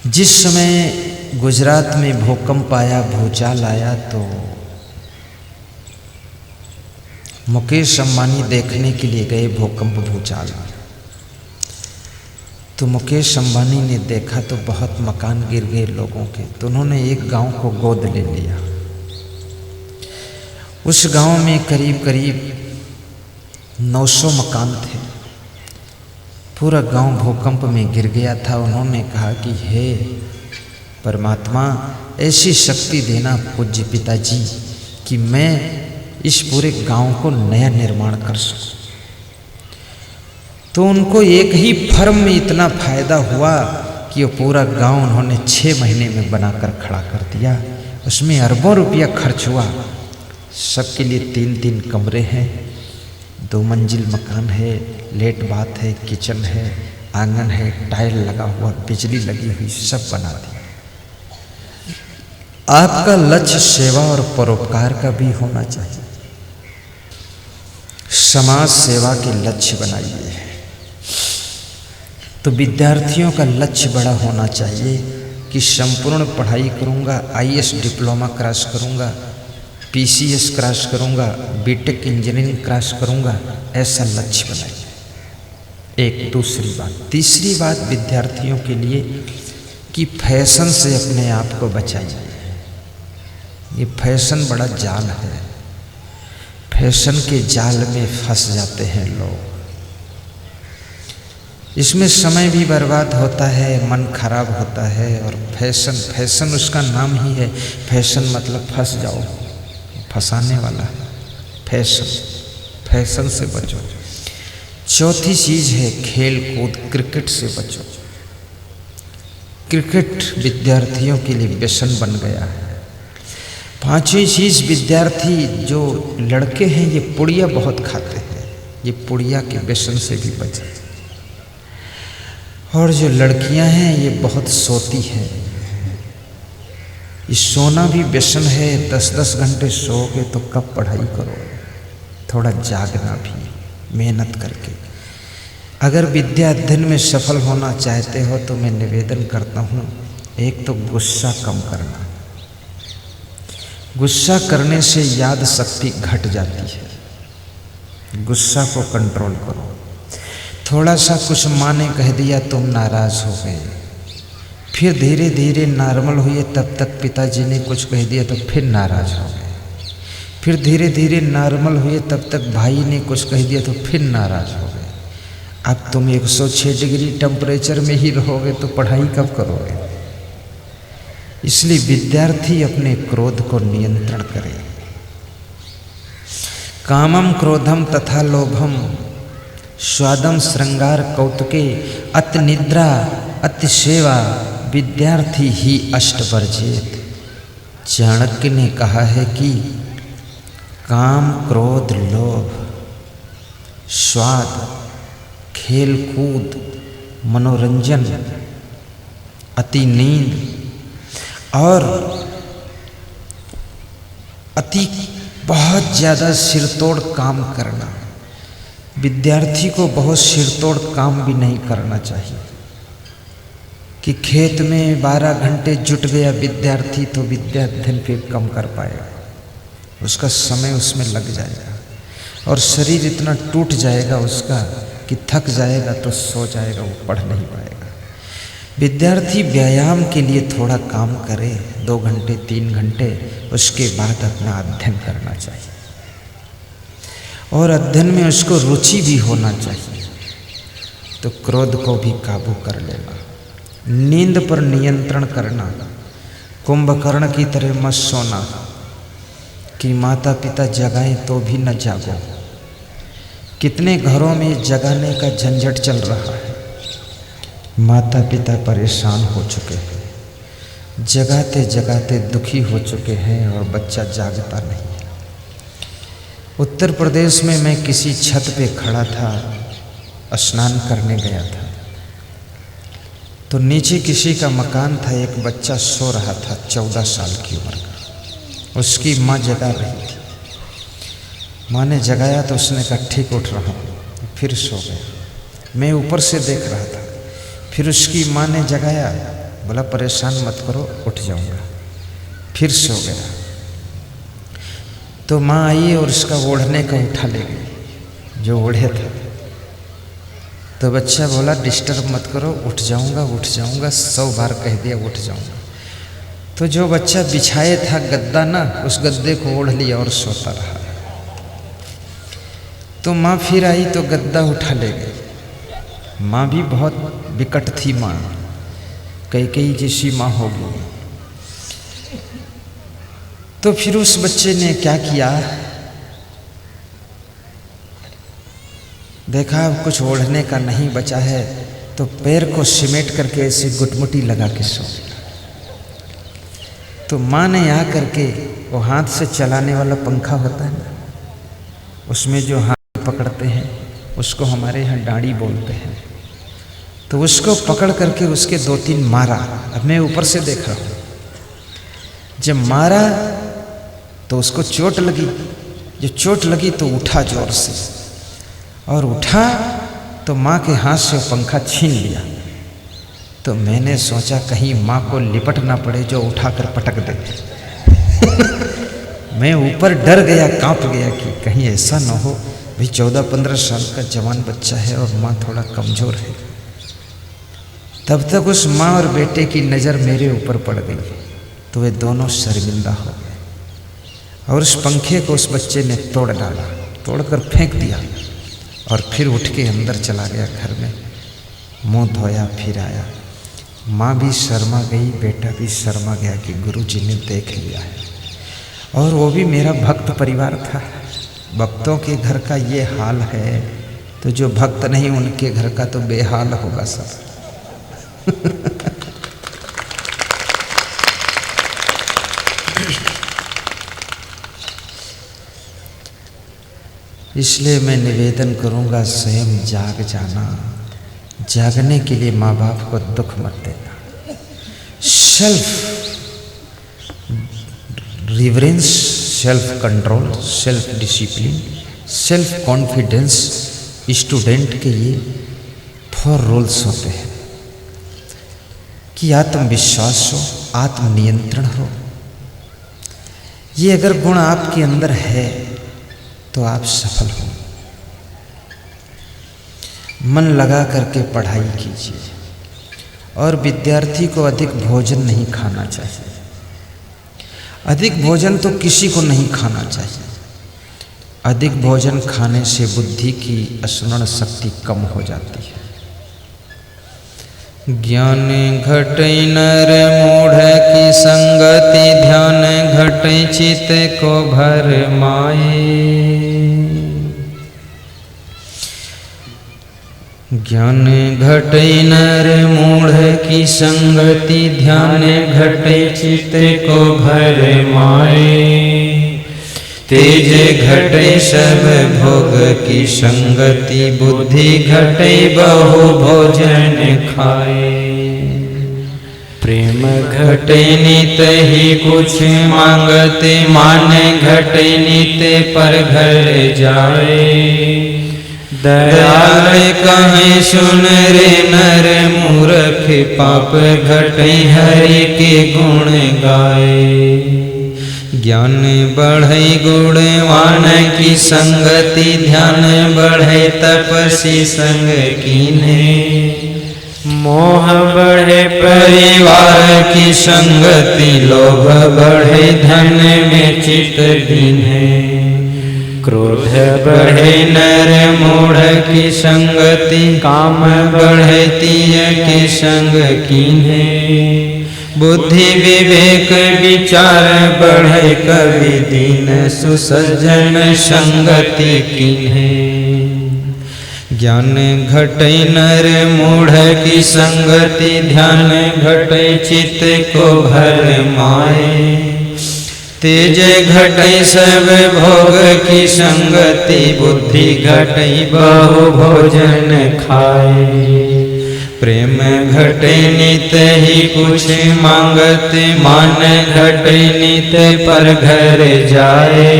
S1: जिस समय गुजरात में भूकंप आया, भूचाल आया, तो मुकेश अंबानी देखने के लिए गए भूकंप भूचाल। तो मुकेश अंबानी ने देखा तो बहुत मकान गिर गए लोगों के। तो उन्होंने एक गांव को गोद ले लिया। उस गांव में करीब करीब 900 मकान थे। पूरा गांव भूकंप में गिर गया था। उन्होंने कहा कि हे परमात्मा, ऐसी शक्ति देना पूज्य पिताजी कि मैं इस पूरे गांव को नया निर्माण कर सकूं। तो उनको एक ही फर्म में इतना फायदा हुआ कि वो पूरा गांव उन्होंने 6 महीने में बनाकर खड़ा कर दिया। उसमें अरबों रुपया खर्च हुआ। सबके लिए 3-3 कमरे हैं, 2 मंजिल मकान है, लेट बाथ है, किचन है, आंगन है, टाइल लगा हुआ, बिजली लगी हुई, सब बना दिया। आपका लक्ष्य सेवा और परोपकार का भी होना चाहिए। समाज सेवा के लक्ष्य बनाइए। तो विद्यार्थियों का लक्ष्य बड़ा होना चाहिए कि संपूर्ण पढ़ाई करूँगा, IAS डिप्लोमा क्रॉस करूँगा, PCS क्रॉस करूँगा, बीटेक इंजीनियरिंग क्रॉस करूँगा, ऐसा लक्ष्य बनाइए। एक दूसरी बात। तीसरी बात विद्यार्थियों के लिए कि फैशन से अपने आप को बचाइए। ये फैशन बड़ा जाल है। फैशन के जाल में फंस जाते हैं लोग। इसमें समय भी बर्बाद होता है, मन खराब होता है। और फैशन उसका नाम ही है। फैशन मतलब फंस जाओ, फंसाने वाला है फैशन से बचो। चौथी चीज़ है खेल कूद, क्रिकेट से बचो। क्रिकेट विद्यार्थियों के लिए व्यसन बन गया है। पांचवी चीज़, विद्यार्थी जो लड़के हैं ये पुड़िया बहुत खाते हैं, ये पुड़िया के व्यसन से भी बचें। और जो लड़कियां हैं ये बहुत सोती हैं। ये सोना भी व्यसन है। 10-10 घंटे सोओगे तो कब पढ़ाई करोगे। थोड़ा जागना भी, मेहनत करके। अगर विद्या अध्ययन में सफल होना चाहते हो तो मैं निवेदन करता हूँ, एक तो गुस्सा कम करना। गुस्सा करने से याद शक्ति घट जाती है। गुस्सा को कंट्रोल करो। थोड़ा सा कुछ माँ ने कह दिया तुम नाराज हो गए, फिर धीरे धीरे नॉर्मल हुए, तब तक पिताजी ने कुछ कह दिया तो फिर नाराज हो गए, फिर धीरे धीरे नॉर्मल हुए, तब तक भाई ने कुछ कह दिया तो फिर नाराज हो गए। अब तुम 106 डिग्री टेम्परेचर में ही रहोगे तो पढ़ाई कब करोगे? इसलिए विद्यार्थी अपने क्रोध को नियंत्रण करे। कामम क्रोधम तथा लोभम स्वादम श्रृंगार कौतुके अति निद्रा अति सेवा विद्यार्थी ही अष्ट वर्जित। चाणक्य ने कहा है कि काम, क्रोध, लोभ, स्वाद, खेल कूद, मनोरंजन, अति नींद और अति बहुत ज़्यादा सिरतोड़ काम करना, विद्यार्थी को बहुत सिरतोड़ काम भी नहीं करना चाहिए। कि खेत में 12 घंटे जुट गया विद्यार्थी तो विद्या अध्ययन फिर कम कर पाएगा, उसका समय उसमें लग जाएगा और शरीर इतना टूट जाएगा उसका कि थक जाएगा तो सो जाएगा, वो पढ़ नहीं पाएगा। विद्यार्थी व्यायाम के लिए थोड़ा काम करे, 2 घंटे 3 घंटे, उसके बाद अपना अध्ययन करना चाहिए और अध्ययन में उसको रुचि भी होना चाहिए। तो क्रोध को भी काबू कर लेना, नींद पर नियंत्रण करना, कुंभकर्ण की तरह मत सोना कि माता पिता जगाएं तो भी न जागो। कितने घरों में जगाने का झंझट चल रहा है, माता पिता परेशान हो चुके हैं, जगाते जगाते दुखी हो चुके हैं और बच्चा जागता नहीं है। उत्तर प्रदेश में मैं किसी छत पे खड़ा था, स्नान करने गया था, तो नीचे किसी का मकान था, एक बच्चा सो रहा था 14 साल की उम्र का, उसकी माँ जगा रही थी। माँ ने जगाया तो उसने कहा ठीक उठ रहा हूँ, फिर सो गया। मैं ऊपर से देख रहा था, फिर उसकी माँ ने जगाया, बोला परेशान मत करो उठ जाऊँगा, फिर सो गया। तो माँ आई और उसका ओढ़ने का उठा ले गई जो ओढ़े था। तो बच्चा बोला डिस्टर्ब मत करो, उठ जाऊँगा 100 बार कह दिया उठ जाऊँगा। तो जो बच्चा बिछाए था गद्दा ना, उस गद्दे को ओढ़ लिया और सोता रहा। तो माँ फिर आई तो गद्दा उठा ले गई। माँ भी बहुत विकट थी, माँ कई जैसी माँ होगी। तो फिर उस बच्चे ने क्या किया, देखा अब कुछ ओढ़ने का नहीं बचा है तो पैर को सिमेट करके ऐसे गुटमुटी लगा के सो गया। तो माँ ने आ करके वो हाथ से चलाने वाला पंखा होता है ना, उसमें जो हाथ पकड़ते हैं उसको हमारे यहाँ डांडी बोलते हैं, तो उसको पकड़ करके उसके 2-3 मारा। अब मैं ऊपर से देख रहा हूँ, जब मारा तो उसको चोट लगी, जब चोट लगी तो उठा जोर से, और उठा तो माँ के हाथ से पंखा छीन लिया। तो मैंने सोचा कहीं माँ को लिपट ना पड़े जो उठाकर पटक दे। मैं ऊपर डर गया, कांप गया कि कहीं ऐसा ना हो, भाई 14-15 साल का जवान बच्चा है और माँ थोड़ा कमज़ोर है। तब तक उस माँ और बेटे की नज़र मेरे ऊपर पड़ गई, तो वे दोनों शर्मिंदा हो गए और उस पंखे को उस बच्चे ने तोड़ डाला, तोड़कर फेंक दिया और फिर उठ के अंदर चला गया घर में, मुंह धोया, फिर आया। माँ भी शर्मा गई, बेटा भी शर्मा गया कि गुरुजी ने देख लिया है। और वो भी मेरा भक्त परिवार था। भक्तों के घर का ये हाल है तो जो भक्त नहीं उनके घर का तो बेहाल होगा सब। इसलिए मैं निवेदन करूंगा, स्वयं जाग जाना। जागने के लिए माँ बाप को दुख मत देना। Self reverence, self control, self discipline, self confidence student के ये 4 रूल्स होते हैं कि आत्मविश्वास हो, आत्मनियंत्रण हो। ये अगर गुण आपके अंदर है तो आप सफल हो। मन लगा करके पढ़ाई कीजिए। और विद्यार्थी को अधिक भोजन नहीं खाना चाहिए। अधिक भोजन तो किसी को नहीं खाना चाहिए। अधिक भोजन खाने से बुद्धि की स्मरण शक्ति कम हो जाती है। ज्ञान घटै नर मूढ़ की संगति, ध्यान घटै चित को भर माए। ज्ञान घटै नर मूढ़ की संगति, ध्यान घटै चित को भर माए। तेज घटै सब भोग की संगति, बुद्धि घटै बहु भोजन खाए। प्रेम घटै नित ही कुछ मांगते, मान घटै नित पर घर जाए। दयाल कहें सुन रे नर मूर्ख, पाप घटै हरि के गुण गाए। ज्ञान बढ़ै गुणवान की संगति, ध्यान बढ़ै तपसी संग कीन्हे। मोह बढ़े परिवार की संगति, लोभ बढ़े धन में चित दीन्हे। क्रोध बढ़े नर मूढ़ की संगति, काम बढ़े तीय के संग कीन्हे। बुद्धि विवेक विचार बढ़े कवि दीन, सुसज्जन संगति कीन्हे। ज्ञान घटै नर मूढ़ की संगति, ध्यान घटै चित्त को भर माए। तेज घटै सब भोग की संगति, बुद्धि घटै बहु भोजन खाए। प्रेम घटै नित ही कुछ मांगत, मान घटै नित पर घर जाए।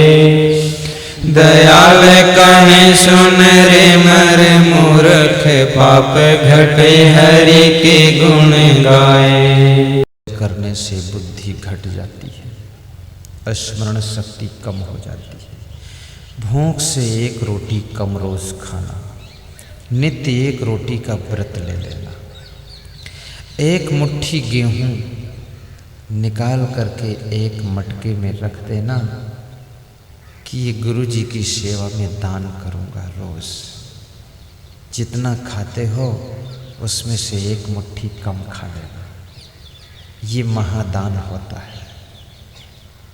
S1: दयाल कहे सुन रे मर मूर्ख, पाप घटै हरि के गुण गाए। करने से बुद्धि घट जाती है, स्मरण शक्ति कम हो जाती है। भूख से एक रोटी कम रोज खाना, नित्य एक रोटी का व्रत ले लेना। एक मुट्ठी गेहूं निकाल करके एक मटके में रख देना कि ये गुरु जी की सेवा में दान करूंगा। रोज जितना खाते हो उसमें से एक मुट्ठी कम खा लेना। ये महादान होता है।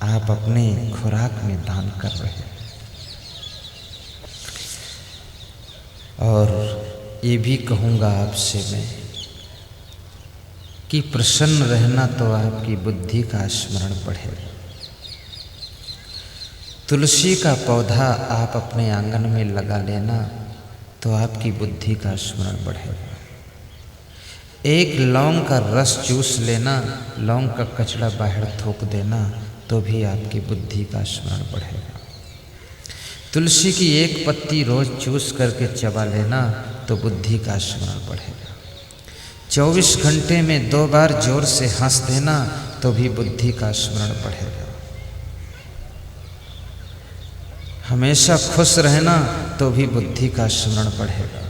S1: आप अपने खुराक में दान कर रहे हैं। और ये भी कहूँगा आपसे मैं कि प्रसन्न रहना तो आपकी बुद्धि का स्मरण बढ़ेगा। तुलसी का पौधा आप अपने आंगन में लगा लेना तो आपकी बुद्धि का स्मरण बढ़ेगा। एक लौंग का रस चूस लेना, लौंग का कचड़ा बाहर थूक देना तो भी आपकी बुद्धि का स्मरण बढ़ेगा। तुलसी की एक पत्ती रोज चूस करके चबा लेना तो बुद्धि का स्मरण बढ़ेगा। 24 घंटे में 2 बार जोर से हंस देना तो भी बुद्धि का स्मरण बढ़ेगा। हमेशा खुश रहना तो भी बुद्धि का स्मरण बढ़ेगा।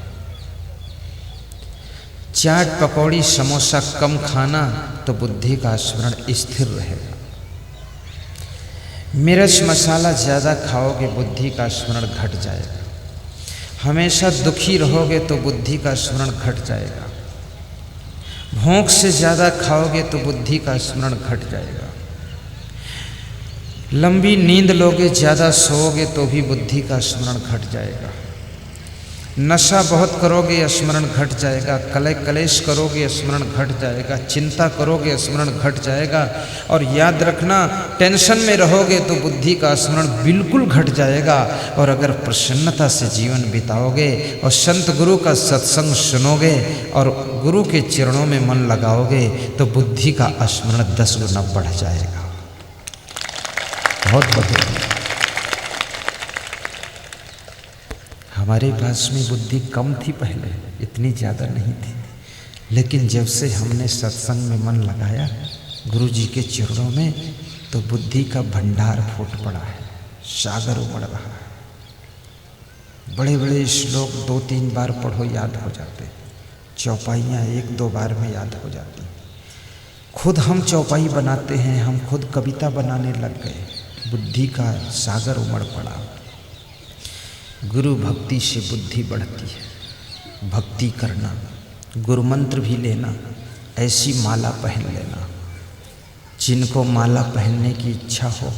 S1: चाट पकौड़ी समोसा कम खाना तो बुद्धि का स्मरण स्थिर रहेगा। मिर्च मसाला ज़्यादा खाओगे बुद्धि का स्मरण घट जाएगा। हमेशा दुखी रहोगे तो बुद्धि का स्मरण घट जाएगा। भूख से ज़्यादा खाओगे तो बुद्धि का स्मरण घट जाएगा। लंबी नींद लोगे, ज़्यादा सोओगे तो भी बुद्धि का स्मरण घट जाएगा। नशा बहुत करोगे स्मरण घट जाएगा। कलह कलेश करोगे स्मरण घट जाएगा। चिंता करोगे स्मरण घट जाएगा। और याद रखना, टेंशन में रहोगे तो बुद्धि का स्मरण बिल्कुल घट जाएगा। और अगर प्रसन्नता से जीवन बिताओगे और संत गुरु का सत्संग सुनोगे और गुरु के चरणों में मन लगाओगे तो बुद्धि का स्मरण 10 गुना बढ़ जाएगा। बहुत बढ़िया। हमारे पास में बुद्धि कम थी पहले, इतनी ज़्यादा नहीं थी। लेकिन जब से हमने सत्संग में मन लगाया गुरु जी के चरणों में तो बुद्धि का भंडार फूट पड़ा है, सागर उमड़ रहा है।
S2: बड़े बड़े श्लोक 2-3 बार पढ़ो याद हो जाते, चौपाइयाँ 1-2 बार में याद हो जाती। खुद हम चौपाई बनाते हैं, हम खुद कविता बनाने लग गए, बुद्धि का सागर उमड़ पड़ा। गुरु भक्ति से बुद्धि बढ़ती है। भक्ति करना, गुरु मंत्र भी लेना, ऐसी माला पहन लेना। जिनको माला पहनने की इच्छा हो,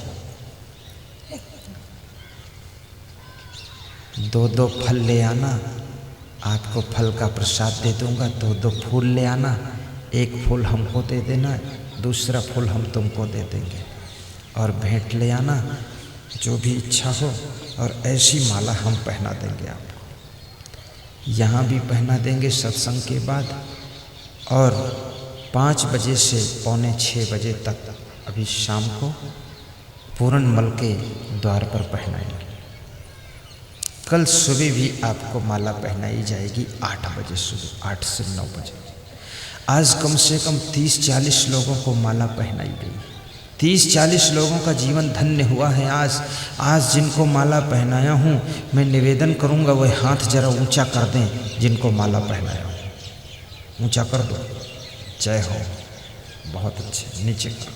S2: 2-2 फल ले आना, आपको फल का प्रसाद दे दूंगा। 2-2 फूल ले आना, एक फूल हमको दे देना, दूसरा फूल हम तुमको दे देंगे। और भेंट ले आना, जो भी इच्छा हो, और ऐसी माला हम पहना देंगे आपको। यहाँ भी पहना देंगे सत्संग के बाद, और 5 बजे से पौने 6 बजे तक अभी शाम को पूरनमल के द्वार पर पहनाएंगे। कल सुबह भी आपको माला पहनाई जाएगी 8 बजे सुबह, 8 से 9 बजे। आज कम से कम 30-40 लोगों को माला पहनाई गई। 30-40 लोगों का जीवन धन्य हुआ है आज जिनको माला पहनाया हूँ। मैं निवेदन करूँगा वह हाथ जरा ऊंचा कर दें जिनको माला पहनाया हूँ। ऊंचा कर दो। जय हो। बहुत अच्छे, नीचे करो।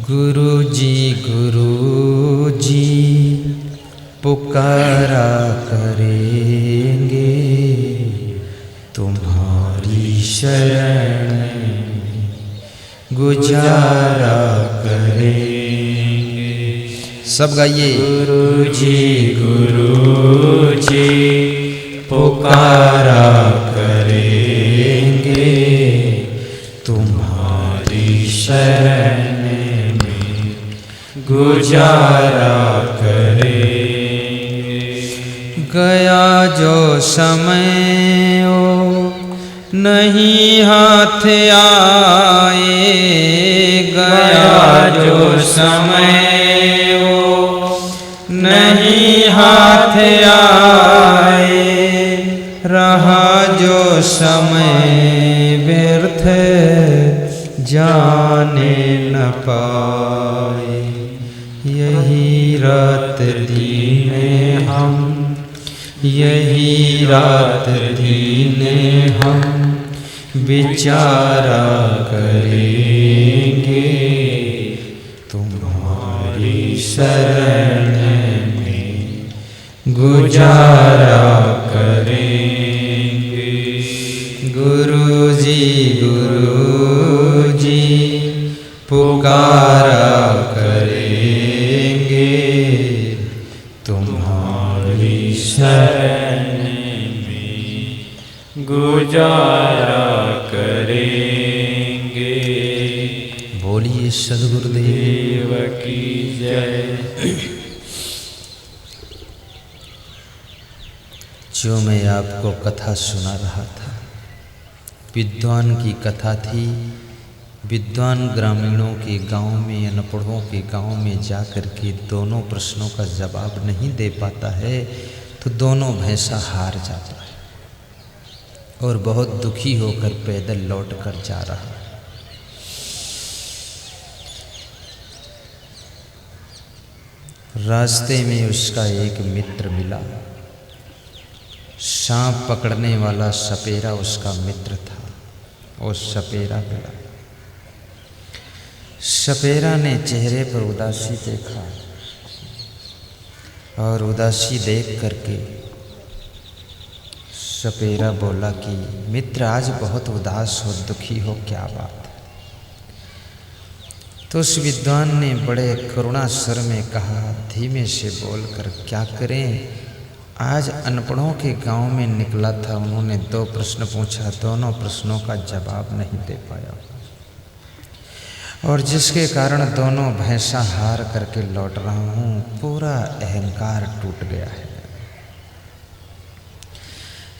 S2: गुरु जी पुकारा करेंगे, तुम्हारी शरण में गुजारा करेंगे। सब गाइए। गुरु जी पुकारा करेंगे, तुम्हारी शरण गुजारा करेंगे। गया जो समय ओ नहीं हाथ आए, गया जो समय ओ नहीं हाथ आए, रहा जो समय व्यर्थ जाने न पाए। यही रात दीने हम, यही रात दीने हम विचारा करेंगे, तुम्हारी शरण में गुजारा करेंगे। गुरु जी पुकारा करेंगे, तुम्हारी शरण में गुजारा करेंगे। बोलिए सद्गुरुदेव की जय। जो मैं आपको कथा सुना रहा था, विद्वान की कथा थी। विद्वान ग्रामीणों के गांव में, अनपढ़ों के गांव में जाकर के दोनों प्रश्नों का जवाब नहीं दे पाता है तो दोनों भैंसा हार जाता है और बहुत दुखी होकर पैदल लौट कर जा रहा है। रास्ते में उसका एक मित्र मिला। सांप पकड़ने वाला सपेरा उसका मित्र था। और सपेरा मिला। सपेरा ने चेहरे पर उदासी देखा और उदासी देख करके सपेरा बोला कि मित्र आज बहुत उदास हो, दुखी हो, क्या बात है? तो उस विद्वान ने बड़े करुणा स्वर में कहा, धीमे से बोलकर, क्या करें, आज अनपढ़ों के गांव में निकला था। उन्होंने 2 प्रश्न पूछा, दोनों प्रश्नों का जवाब नहीं दे पाया और जिसके कारण दोनों भैंसा हार करके लौट रहा हूँ। पूरा अहंकार टूट गया है।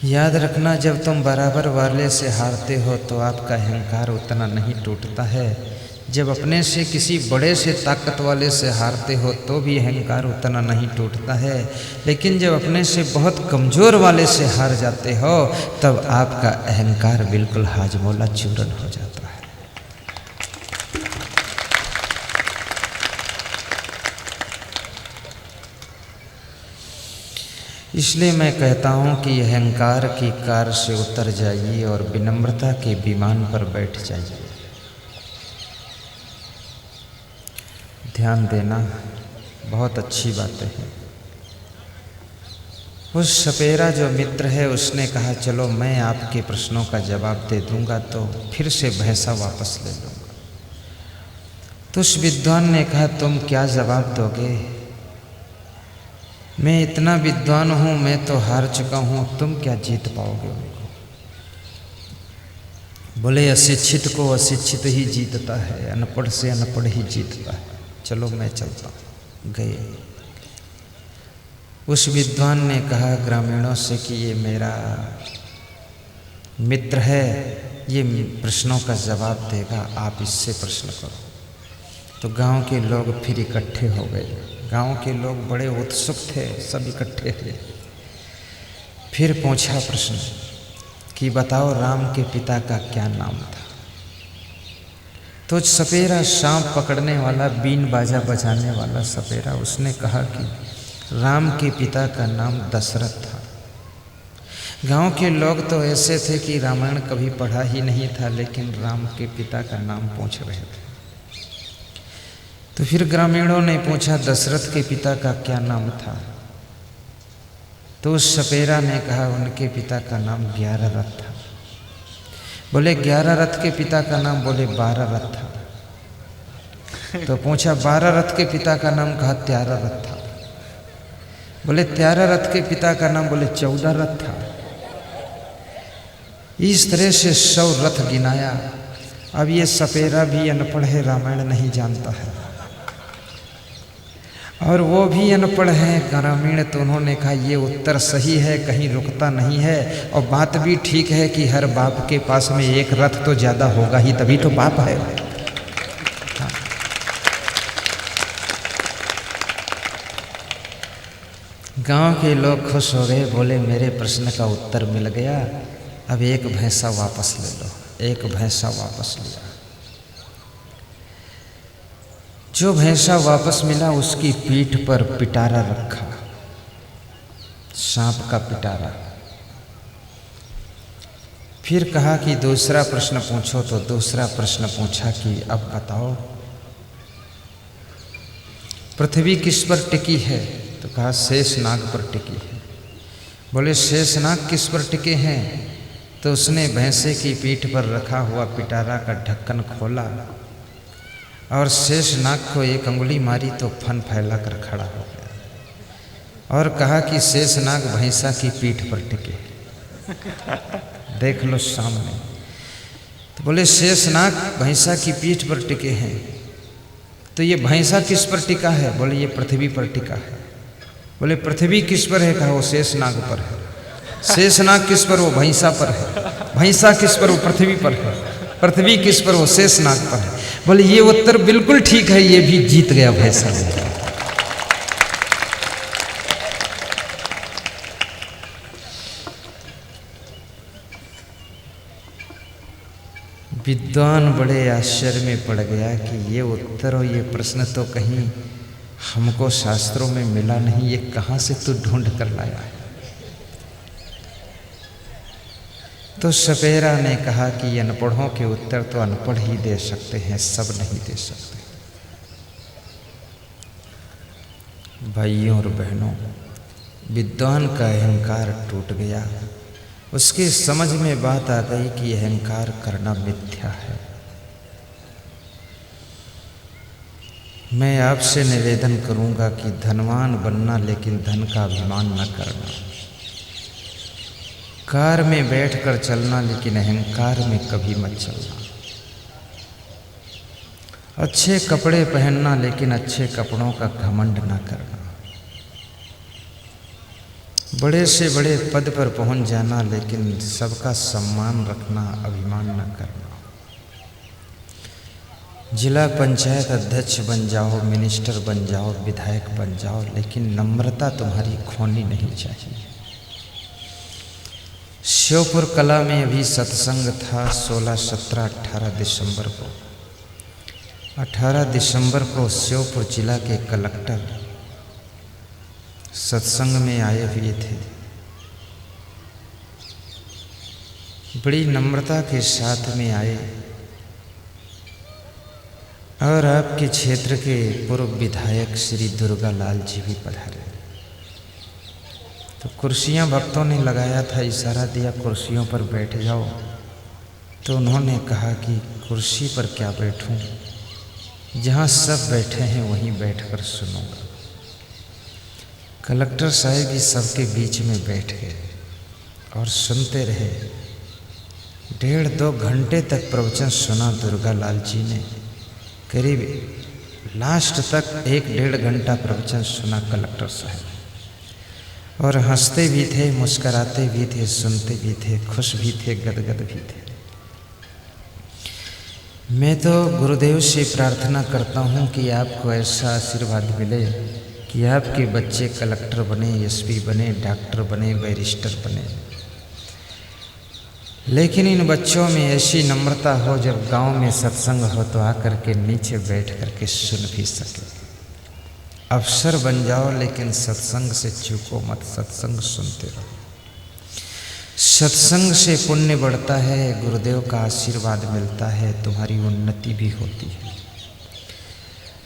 S2: याद रखना, जब तुम बराबर वाले से हारते हो तो आपका अहंकार उतना नहीं टूटता है। जब अपने से किसी बड़े से ताकत वाले से हारते हो तो भी अहंकार उतना नहीं टूटता है। लेकिन जब अपने से बहुत कमज़ोर वाले से हार जाते हो तब आपका अहंकार बिल्कुल हाजमोला चूरन हो जाता है। इसलिए मैं कहता हूँ कि अहंकार की कार से उतर जाइए और विनम्रता के विमान पर बैठ जाइए। ध्यान देना, बहुत अच्छी बातें हैं। उस सपेरा जो मित्र है उसने कहा चलो मैं आपके प्रश्नों का जवाब दे दूंगा तो फिर से भैंसा वापस ले लूँगा। तो उस विद्वान ने कहा तुम क्या जवाब दोगे? मैं इतना विद्वान हूँ, मैं तो हार चुका हूँ, तुम क्या जीत पाओगे उनको? बोले अशिक्षित को अशिक्षित ही जीतता है, अनपढ़ से अनपढ़ ही जीतता है। चलो मैं चलता हूँ। गए। उस विद्वान ने कहा ग्रामीणों से कि ये मेरा मित्र है, ये प्रश्नों का जवाब देगा, आप इससे प्रश्न करो। तो गांव के लोग फिर इकट्ठे हो गए। गांव के लोग बड़े उत्सुक थे, सब इकट्ठे थे। फिर पूछा प्रश्न कि बताओ राम के पिता का क्या नाम था? तो सपेरा, सांप पकड़ने वाला, बीन बाजा बजाने वाला सपेरा, उसने कहा कि राम के पिता का नाम दशरथ था। गांव के लोग तो ऐसे थे कि रामायण कभी पढ़ा ही नहीं था, लेकिन राम के पिता का नाम पूछ रहे थे। तो फिर ग्रामीणों ने पूछा दशरथ के पिता का क्या नाम था? तो उस सपेरा ने कहा उनके पिता का नाम 11 रथ था। बोले 11 रथ के पिता का नाम? बोले 12 रथ था। तो पूछा 12 रथ के पिता का नाम? कहा 13 रथ था। बोले 13 रथ के पिता का नाम? बोले 14 रथ था। इस तरह से 100 रथ गिनाया। अब ये सपेरा भी अनपढ़ है, रामायण नहीं जानता है, और वो भी अनपढ़ हैं ग्रामीण। तो उन्होंने कहा ये उत्तर सही है, कहीं रुकता नहीं है, और बात भी ठीक है कि हर बाप के पास में एक रथ तो ज़्यादा होगा ही, तभी तो बाप है। हाँ। गांव के लोग खुश हो गए, बोले मेरे प्रश्न का उत्तर मिल गया, अब एक भैंसा वापस ले लो। एक भैंसा वापस लिया। जो भैंसा वापस मिला उसकी पीठ पर पिटारा रखा, सांप का पिटारा। फिर कहा कि दूसरा प्रश्न पूछो। तो दूसरा प्रश्न पूछा कि अब बताओ पृथ्वी किस पर टिकी है? तो कहा शेषनाग पर टिकी है। बोले शेषनाग किस पर टिके हैं? तो उसने भैंसे की पीठ पर रखा हुआ पिटारा का ढक्कन खोला और शेषनाग को एक अंगुली मारी तो फन फैला कर खड़ा हो गया और कहा कि शेषनाग भैंसा की पीठ पर टिके, देख लो सामने। तो बोले शेषनाग भैंसा की पीठ पर टिके हैं, तो ये भैंसा किस पर टिका है? बोले ये पृथ्वी पर टिका है। बोले पृथ्वी किस पर है? कहा वो शेषनाग पर है। शेषनाग किस पर? वो भैंसा पर है। भैंसा किस पर? वो पृथ्वी पर है। पृथ्वी किस पर? वो शेषनाग पर है। बोले ये उत्तर बिल्कुल ठीक है, ये भी जीत गया भैंसा। विद्वान बड़े आश्चर्य में पड़ गया कि ये उत्तर और ये प्रश्न तो कहीं हमको शास्त्रों में मिला नहीं, ये कहाँ से तू ढूंढ कर लाया है? तो सपेरा ने कहा कि अनपढ़ों के उत्तर तो अनपढ़ ही दे सकते हैं, सब नहीं दे सकते। भाइयों और बहनों, विद्वान का अहंकार टूट गया। उसके समझ में बात आ गई कि अहंकार करना मिथ्या है। मैं आपसे निवेदन करूंगा कि धनवान बनना, लेकिन धन का अभिमान न करना। कार में बैठकर चलना, लेकिन अहंकार में कभी मत चलना। अच्छे कपड़े पहनना, लेकिन अच्छे कपड़ों का घमंड न करना। बड़े से बड़े पद पर पहुंच जाना, लेकिन सबका सम्मान रखना, अभिमान न करना। जिला पंचायत अध्यक्ष बन जाओ, मिनिस्टर बन जाओ, विधायक बन जाओ, लेकिन नम्रता तुम्हारी खोनी नहीं चाहिए। श्योपुर कला में अभी सत्संग था 16, 17, 18 दिसंबर को। 18 दिसंबर को श्योपुर जिला के कलेक्टर सत्संग में आए हुए थे। बड़ी नम्रता के साथ में आए और आपके क्षेत्र के पूर्व विधायक श्री दुर्गा लाल जी भी पधारे। तो कुर्सियां भक्तों ने लगाया था, इशारा दिया कुर्सियों पर बैठ जाओ। तो उन्होंने कहा कि कुर्सी पर क्या बैठूं, जहां सब बैठे हैं वहीं बैठकर सुनूंगा। कलेक्टर साहब भी सबके बीच में बैठ गए और सुनते रहे। 1.5-2 घंटे तक प्रवचन सुना दुर्गा लाल जी ने। करीब लास्ट तक 1-1.5 घंटा प्रवचन सुना कलेक्टर साहब। और हंसते भी थे, मुस्कराते भी थे, सुनते भी थे, खुश भी थे, गदगद भी थे। मैं तो गुरुदेव से प्रार्थना करता हूँ कि आपको ऐसा आशीर्वाद मिले कि आपके बच्चे कलेक्टर बने, एसपी बने, डॉक्टर बने, बैरिस्टर बने। लेकिन इन बच्चों में ऐसी नम्रता हो, जब गांव में सत्संग हो तो आकर के नीचे बैठ कर के सुन भी सके। अफसर बन जाओ लेकिन सत्संग से चूको मत, सत्संग सुनते रहो। सत्संग से पुण्य बढ़ता है, गुरुदेव का आशीर्वाद मिलता है, तुम्हारी उन्नति भी होती है।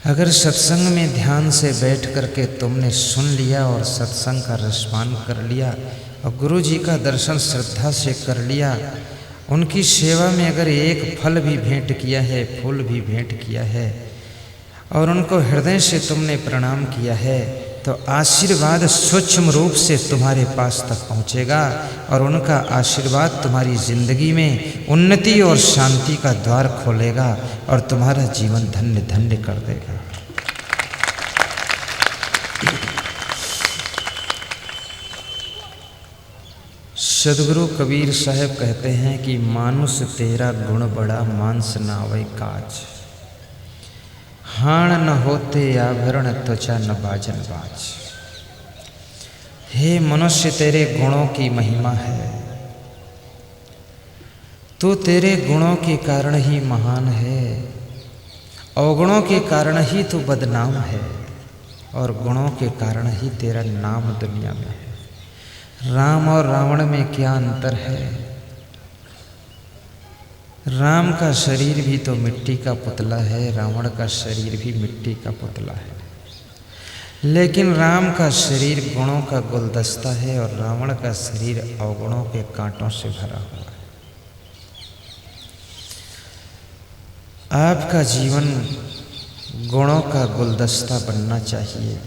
S2: अगर सत्संग में ध्यान से बैठ करके तुमने सुन लिया और सत्संग का रसपान कर लिया और गुरु जी का दर्शन श्रद्धा से कर लिया, उनकी सेवा में अगर एक फल भी भेंट किया है, फूल भी भेंट किया है और उनको हृदय से तुमने प्रणाम किया है, तो आशीर्वाद सूक्ष्म रूप से तुम्हारे पास तक पहुँचेगा और उनका आशीर्वाद तुम्हारी जिंदगी में उन्नति और शांति का द्वार खोलेगा और तुम्हारा जीवन धन्य धन्य कर देगा। सदगुरु कबीर साहब कहते हैं कि मानुष तेरा गुण बड़ा, मांस नावै काज। हाण न होते आभरण, त्वचा न बाजन बाज। हे मनुष्य, तेरे गुणों की महिमा है, तो तेरे गुणों के कारण ही महान है। अवगुणों के कारण ही तू बदनाम है और गुणों के कारण ही तेरा नाम दुनिया में है। राम और रावण में क्या अंतर है? राम का शरीर भी तो मिट्टी का पुतला है, रावण का शरीर भी मिट्टी का पुतला है। लेकिन राम का शरीर गुणों का गुलदस्ता है और रावण का शरीर अवगुणों के कांटों से भरा हुआ है। आपका जीवन गुणों का गुलदस्ता बनना चाहिए।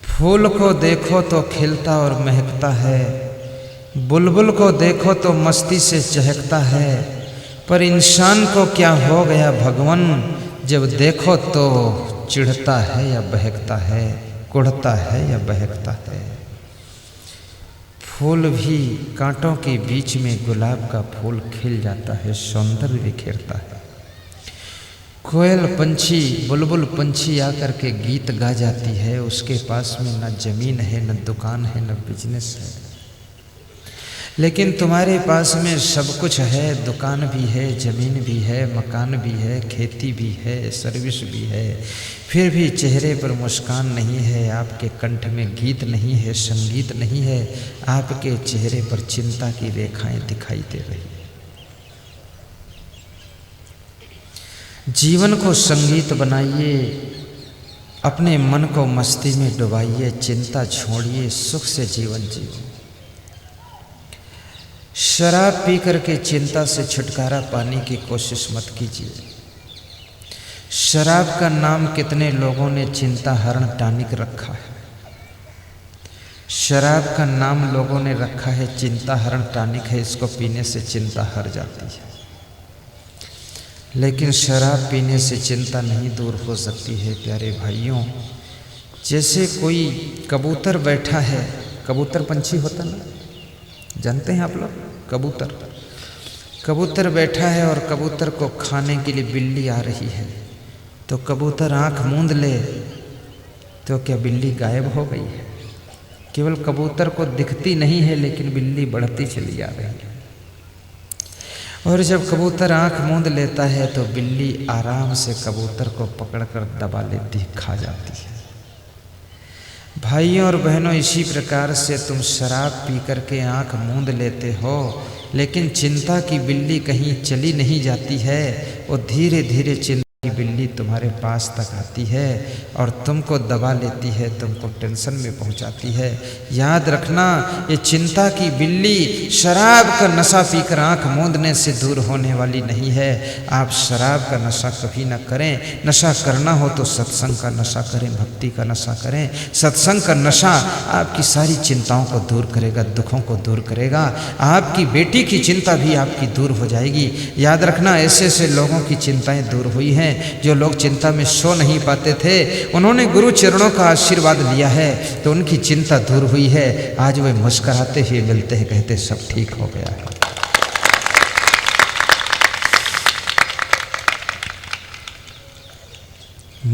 S2: फूल को देखो तो खिलता और महकता है, बुलबुल को देखो तो मस्ती से चहकता है, पर इंसान को क्या हो गया भगवान, जब देखो तो चिढ़ता है या बहकता है, कुढ़ता है या बहकता है। फूल भी कांटों के बीच में गुलाब का फूल खिल जाता है, सौंदर्य बिखेरता है। कोयल पंछी, बुलबुल पंछी आकर के गीत गा जाती है, उसके पास में न जमीन है, न दुकान है, न बिजनेस है। लेकिन तुम्हारे पास में सब कुछ है, दुकान भी है, ज़मीन भी है, मकान भी है, खेती भी है, सर्विस भी है, फिर भी चेहरे पर मुस्कान नहीं है, आपके कंठ में गीत नहीं है, संगीत नहीं है, आपके चेहरे पर चिंता की रेखाएं दिखाई दे रही है। जीवन को संगीत बनाइए, अपने मन को मस्ती में डुबाइए, चिंता छोड़िए, सुख से जीवन जिए। शराब पी करके चिंता से छुटकारा पाने की कोशिश मत कीजिए। शराब का नाम कितने लोगों ने चिंता हरण टॉनिक रखा है। शराब का नाम लोगों ने रखा है चिंता हरण टॉनिक है, इसको पीने से चिंता हर जाती है। लेकिन शराब पीने से चिंता नहीं दूर हो सकती है प्यारे भाइयों। जैसे कोई कबूतर बैठा है, कबूतर पंछी होता ना, जानते हैं आप लोग? कबूतर बैठा है और कबूतर को खाने के लिए बिल्ली आ रही है, तो कबूतर आंख मूंद ले तो क्या बिल्ली गायब हो गई है? केवल कबूतर को दिखती नहीं है, लेकिन बिल्ली बढ़ती चली आ रही है। और जब कबूतर आंख मूंद लेता है तो बिल्ली आराम से कबूतर को पकड़कर दबा लेती, खा जाती है। भाइयों और बहनों, इसी प्रकार से तुम शराब पी करके आंख मूंद लेते हो, लेकिन चिंता की बिल्ली कहीं चली नहीं जाती है। वो धीरे धीरे चिंता की बिल्ली तुम्हारे पास तक आती है और तुमको दबा लेती है, तुमको टेंशन में पहुंचाती है। याद रखना, ये चिंता की बिल्ली शराब का नशा पीकर आंख मूंदने से दूर होने वाली नहीं है। आप शराब का नशा कभी ना करें। नशा करना हो तो सत्संग का नशा करें, भक्ति का नशा करें। सत्संग का नशा आपकी सारी चिंताओं को दूर करेगा, दुखों को दूर करेगा। आपकी बेटी की चिंता भी आपकी दूर हो जाएगी। याद रखना, ऐसे ऐसे लोगों की चिंताएं दूर हुई हैं। जो लोग चिंता में सो नहीं पाते थे, उन्होंने गुरु चरणों का आशीर्वाद लिया है तो उनकी चिंता दूर हुई है। आज वे मुस्कुराते हुए मिलते हैं, कहते सब ठीक हो गया है।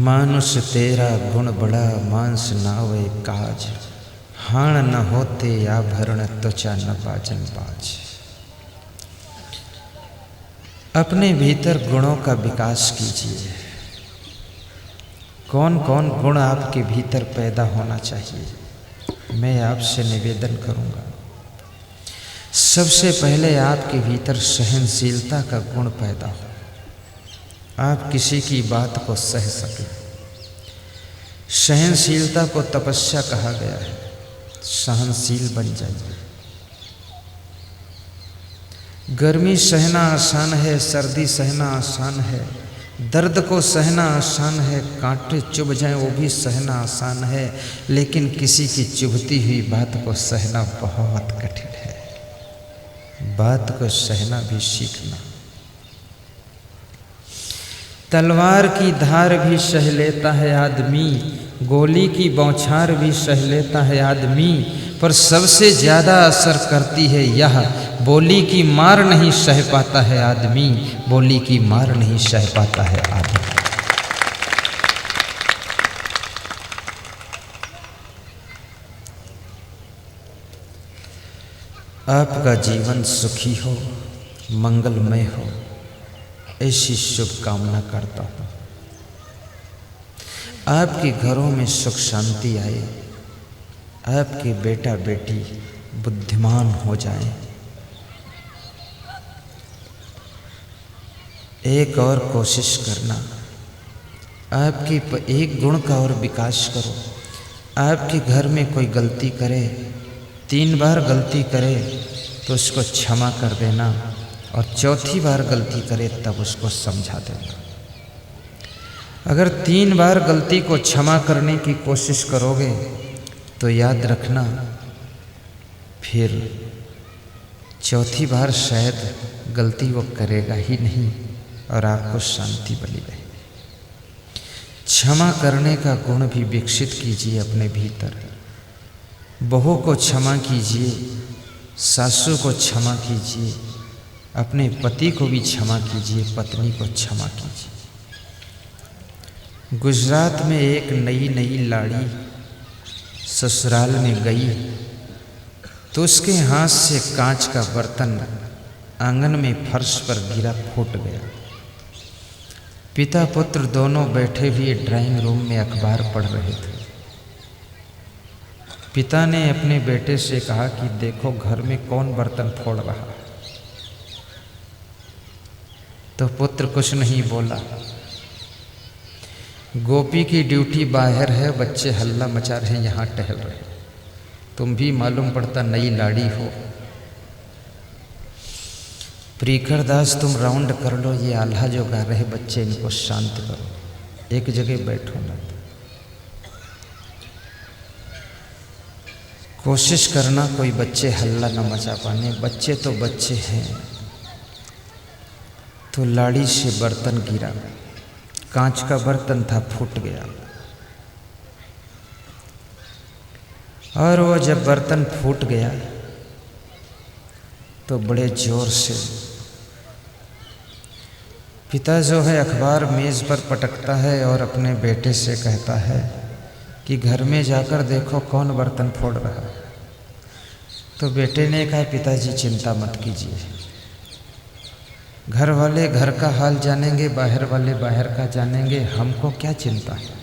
S2: मानुष तेरा गुण बड़ा, मांस नावे काज, हाण न होते आभरण त्वचा न बाजन बाज। अपने भीतर गुणों का विकास कीजिए। कौन कौन गुण आपके भीतर पैदा होना चाहिए, मैं आपसे निवेदन करूंगा। सबसे पहले आपके भीतर सहनशीलता का गुण पैदा हो, आप किसी की बात को सह सकें। सहनशीलता को तपस्या कहा गया है। सहनशील बन जाइए। गर्मी सहना आसान है, सर्दी सहना आसान है, दर्द को सहना आसान है, कांटे चुभ जाएं वो भी सहना आसान है, लेकिन किसी की चुभती हुई बात को सहना बहुत कठिन है। बात को सहना भी सीखना। तलवार की धार भी सह लेता है आदमी, गोली की बौछार भी सह लेता है आदमी, पर सबसे ज़्यादा असर करती है यह, बोली की मार नहीं सह पाता है आदमी, बोली की मार नहीं सह पाता है आदमी। आपका जीवन सुखी हो, मंगलमय हो, ऐसी शुभकामना करता हूँ। आपके घरों में सुख शांति आए, आपके बेटा बेटी बुद्धिमान हो जाएं। एक और कोशिश करना, आपके एक गुण का और विकास करो। आपके घर में कोई गलती करे, 3 बार गलती करे तो उसको क्षमा कर देना, और चौथी बार गलती करे तब उसको समझा देना। अगर 3 बार गलती को क्षमा करने की कोशिश करोगे तो याद रखना, फिर चौथी बार शायद गलती वो करेगा ही नहीं और आपको शांति बनी रहेगी। क्षमा करने का गुण भी विकसित कीजिए अपने भीतर। बहू को क्षमा कीजिए, सासू को क्षमा कीजिए, अपने पति को भी क्षमा कीजिए, पत्नी को क्षमा कीजिए। गुजरात में एक नई लाड़ी ससुराल में गई तो उसके हाथ से कांच का बर्तन आंगन में फर्श पर गिरा, फूट गया। पिता पुत्र दोनों बैठे हुए ड्राइंग रूम में अखबार पढ़ रहे थे। पिता ने अपने बेटे से कहा कि देखो घर में कौन बर्तन फोड़ रहा है। तो पुत्र कुछ नहीं बोला। गोपी की ड्यूटी बाहर है, बच्चे हल्ला मचा रहे हैं, यहाँ टहल रहे, तुम भी मालूम पड़ता नई लाड़ी हो। प्रीकर दास तुम राउंड कर लो, ये आल्हा जो गा रहे बच्चे इनको शांत करो, एक जगह बैठो ना। कोशिश करना कोई बच्चे हल्ला न मचा पाने, बच्चे तो बच्चे हैं। तो लाड़ी से बर्तन गिरा, कांच का बर्तन था, फूट गया। और वो जब बर्तन फूट गया तो बड़े जोर से पिता जो है अखबार मेज़ पर पटकता है और अपने बेटे से कहता है कि घर में जाकर देखो कौन बर्तन फोड़ रहा है। तो बेटे ने कहा पिताजी चिंता मत कीजिए, घर वाले घर का हाल जानेंगे, बाहर वाले बाहर का जानेंगे, हमको क्या चिंता है।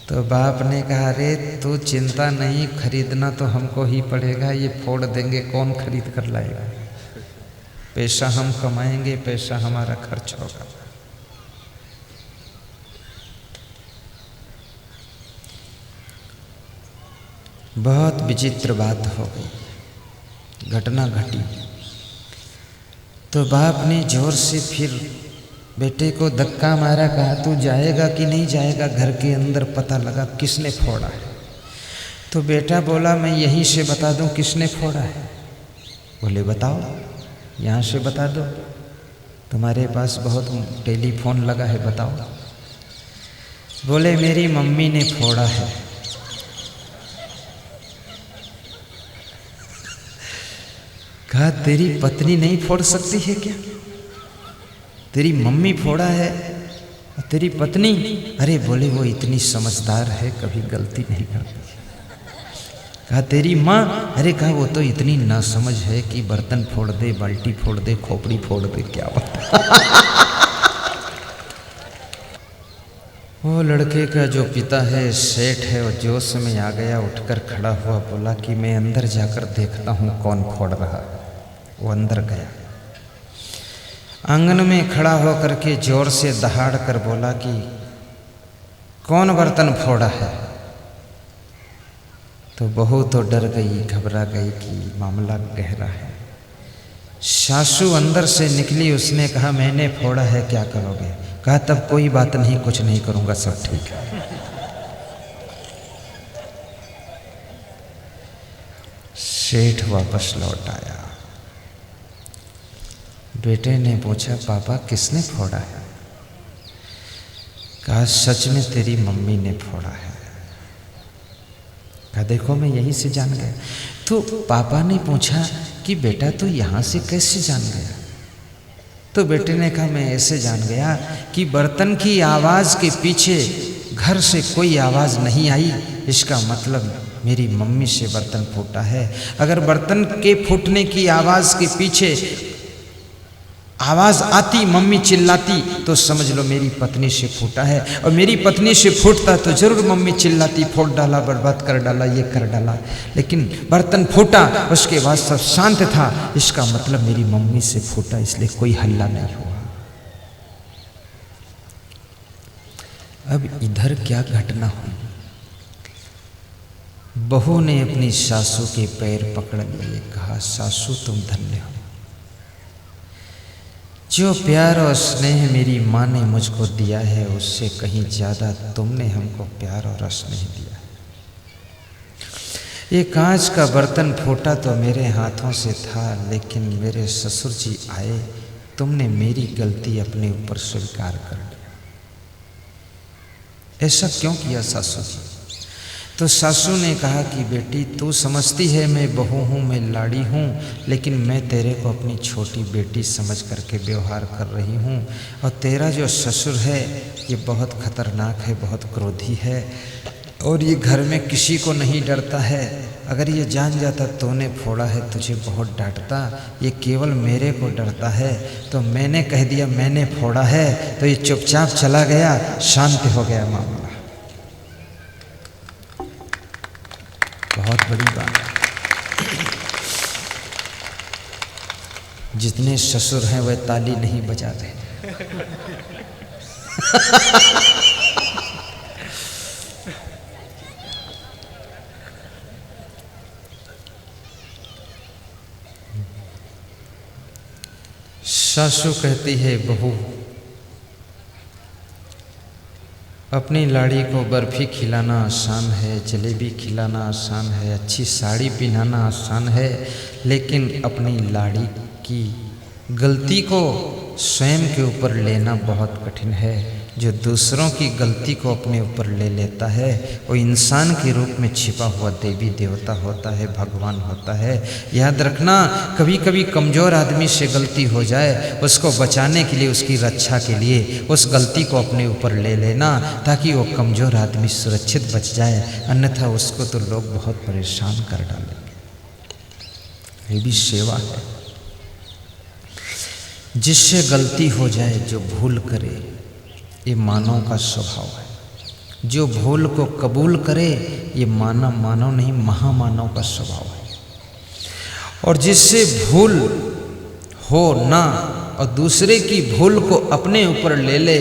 S2: तो बाप ने कहा, अरे तू चिंता नहीं, खरीदना तो हमको ही पड़ेगा, ये फोड़ देंगे, कौन खरीद कर लाएगा। पैसा हम कमाएंगे, पैसा हमारा खर्च होगा। बहुत विचित्र बात हो गई, घटना घटी। तो बाप ने जोर से फिर बेटे को धक्का मारा, कहा तू जाएगा कि नहीं जाएगा घर के अंदर, पता लगा किसने फोड़ा है। तो बेटा बोला, मैं यहीं से बता दूं किसने फोड़ा है। बोले बताओ, यहाँ से बता दो, तुम्हारे पास बहुत टेलीफोन लगा है, बताओ। बोले मेरी मम्मी ने फोड़ा है। कहा तेरी पत्नी नहीं फोड़ सकती है क्या? तेरी मम्मी फोड़ा है और तेरी पत्नी? अरे बोले वो इतनी समझदार है, कभी गलती नहीं करती। कहा तेरी माँ? अरे कहा वो तो इतनी नासमझ है कि बर्तन फोड़ दे, बाल्टी फोड़ दे, खोपड़ी फोड़ दे, क्या बता। वो लड़के का जो पिता है सेठ है, वो जोश में आ गया, उठकर खड़ा हुआ, बोला कि मैं अंदर जाकर देखता हूँ कौन फोड़ रहा है। वो अंदर गया, आंगन में खड़ा होकर के जोर से दहाड़ कर बोला कि कौन बर्तन फोड़ा है। तो बहू तो डर गई, घबरा गई कि मामला गहरा है। सासू अंदर से निकली, उसने कहा मैंने फोड़ा है, क्या करोगे? कहा तब कोई बात नहीं, कुछ नहीं करूँगा, सब ठीक है। सेठ वापस लौट आया। बेटे ने पूछा पापा किसने फोड़ा है? कहा सच में तेरी मम्मी ने फोड़ा है। कहा देखो मैं यहीं से जान गया। तो पापा ने पूछा कि बेटा तू यहाँ से कैसे जान गया? तो बेटे ने कहा मैं ऐसे जान गया कि बर्तन की आवाज़ के पीछे घर से कोई आवाज़ नहीं आई, इसका मतलब मेरी मम्मी से बर्तन फूटा है। अगर बर्तन के फूटने की आवाज़ के पीछे आवाज़ आती, मम्मी चिल्लाती, तो समझ लो मेरी पत्नी से फूटा है। और मेरी पत्नी से फूटता तो जरूर मम्मी चिल्लाती, फोड़ डाला, बर्बाद कर डाला, ये कर डाला। लेकिन बर्तन फूटा, उसके बाद सब शांत था, इसका मतलब मेरी मम्मी से फूटा, इसलिए कोई हल्ला नहीं हुआ। अब इधर क्या घटना हुई? बहू ने अपनी सासू के पैर पकड़ लिए, कहा सासू तुम धन्य हो, जो प्यार और स्नेह मेरी माँ ने मुझको दिया है उससे कहीं ज़्यादा तुमने हमको प्यार और स्नेह दिया है। ये कांच का बर्तन फूटा तो मेरे हाथों से था, लेकिन मेरे ससुर जी आए, तुमने मेरी गलती अपने ऊपर स्वीकार कर लिया। ऐसा क्यों किया सासू जी? तो सासू ने कहा कि बेटी तू समझती है मैं बहू हूँ, मैं लाड़ी हूँ, लेकिन मैं तेरे को अपनी छोटी बेटी समझ करके व्यवहार कर रही हूँ। और तेरा जो ससुर है ये बहुत खतरनाक है, बहुत क्रोधी है, और ये घर में किसी को नहीं डरता है। अगर ये जान जाता तूने फोड़ा है तुझे बहुत डांटता, ये केवल मेरे को डरता है। तो मैंने कह दिया मैंने फोड़ा है, तो ये चुपचाप चला गया, शांत हो गया मामला। बहुत बड़ी बात। जितने ससुर हैं वह ताली नहीं बजाते। सासू कहती है बहू अपनी लाड़ी को बर्फ़ी खिलाना आसान है, जलेबी खिलाना आसान है, अच्छी साड़ी पहनाना आसान है, लेकिन अपनी लाड़ी की गलती को स्वयं के ऊपर लेना बहुत कठिन है। जो दूसरों की गलती को अपने ऊपर ले लेता है वो इंसान के रूप में छिपा हुआ देवी देवता होता है, भगवान होता है। याद रखना, कभी कभी कमज़ोर आदमी से गलती हो जाए, उसको बचाने के लिए, उसकी रक्षा के लिए उस गलती को अपने ऊपर ले लेना, ताकि वो कमज़ोर आदमी सुरक्षित बच जाए, अन्यथा उसको तो लोग बहुत परेशान कर डालेंगे। ये भी सेवा है। जिससे गलती हो जाए, जो भूल करे, ये मानव का स्वभाव है। जो भूल को कबूल करे ये मानव मानव नहीं महामानव का स्वभाव है। और जिससे भूल हो ना और दूसरे की भूल को अपने ऊपर ले ले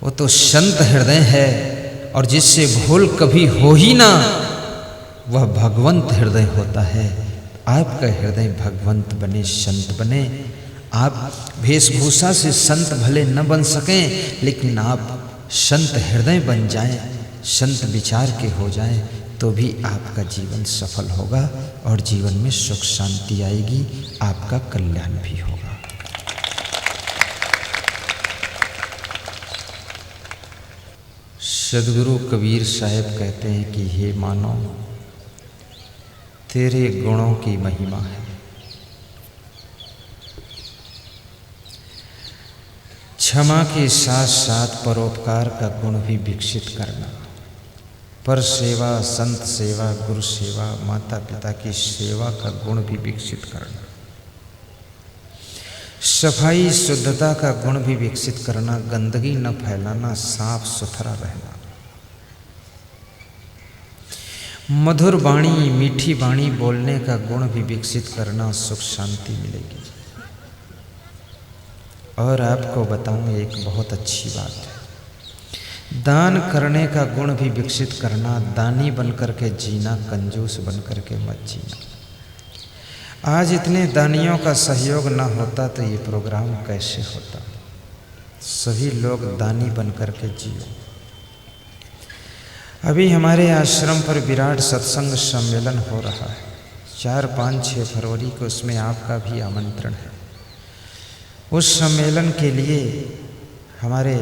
S2: वो तो संत हृदय है। और जिससे भूल कभी हो ही ना वह भगवंत हृदय होता है। आपका हृदय भगवंत बने, संत बने। आप वेशभूषा से संत भले न बन सकें लेकिन आप संत हृदय बन जाएं, संत विचार के हो जाएं तो भी आपका जीवन सफल होगा और जीवन में सुख शांति आएगी, आपका कल्याण भी होगा। सदगुरु कबीर साहब कहते हैं कि हे मानव, तेरे गुणों की महिमा है। क्षमा के साथ साथ परोपकार का गुण भी विकसित करना, पर सेवा, संत सेवा, गुरु सेवा, माता पिता की सेवा का गुण भी विकसित करना, सफाई शुद्धता का गुण भी विकसित करना, गंदगी न फैलाना, साफ सुथरा रहना, मधुर वाणी, मीठी वाणी बोलने का गुण भी विकसित करना, सुख शांति मिलेगी। और आपको बताऊं एक बहुत अच्छी बात है, दान करने का गुण भी विकसित करना, दानी बनकर के जीना, कंजूस बनकर के मत जीना। आज इतने दानियों का सहयोग न होता तो ये प्रोग्राम कैसे होता। सभी लोग दानी बनकर के जियो। अभी हमारे आश्रम पर विराट सत्संग सम्मेलन हो रहा है 4, 5, 6 फरवरी को, उसमें आपका भी आमंत्रण है। उस सम्मेलन के लिए हमारे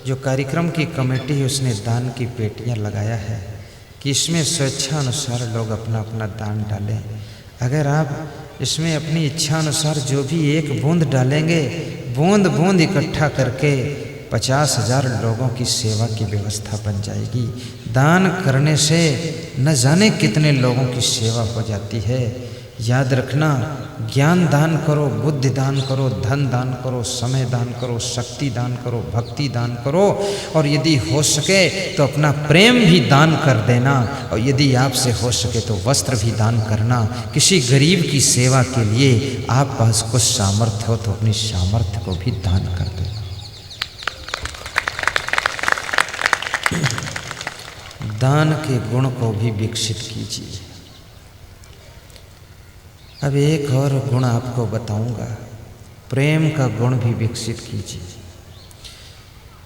S2: जो कार्यक्रम की कमेटी है उसने दान की पेटियां लगाया है कि इसमें स्वेच्छा अनुसार लोग अपना अपना दान डालें। अगर आप इसमें अपनी इच्छा अनुसार जो भी एक बूंद डालेंगे, बूंद बूंद इकट्ठा करके 50,000 लोगों की सेवा की व्यवस्था बन जाएगी। दान करने से न जाने कितने लोगों की सेवा हो जाती है। याद रखना, ज्ञान दान करो, बुद्धि दान करो, धन दान करो, समय दान करो, शक्ति दान करो, भक्ति दान करो, और यदि हो सके तो अपना प्रेम भी दान कर देना, और यदि आपसे हो सके तो वस्त्र भी दान करना। किसी गरीब की सेवा के लिए आप पास कुछ सामर्थ्य हो तो अपनी सामर्थ्य को भी दान कर देना। दान के गुण को भी विकसित कीजिए। अब एक और गुण आपको बताऊंगा, प्रेम का गुण भी विकसित कीजिए।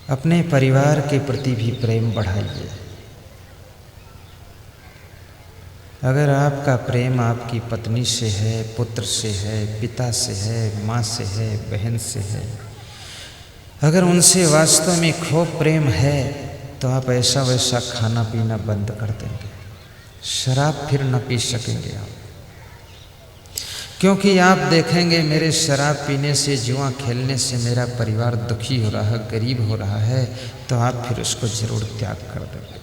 S2: अपने परिवार के प्रति भी प्रेम बढ़ाइए। अगर आपका प्रेम आपकी पत्नी से है, पुत्र से है, पिता से है, माँ से है, बहन से है, अगर उनसे वास्तव में खूब प्रेम है तो आप ऐसा वैसा खाना पीना बंद कर देंगे, शराब फिर न पी सकेंगे आप। क्योंकि आप देखेंगे मेरे शराब पीने से, जुआ खेलने से मेरा परिवार दुखी हो रहा है, गरीब हो रहा है, तो आप फिर उसको जरूर त्याग कर देंगे।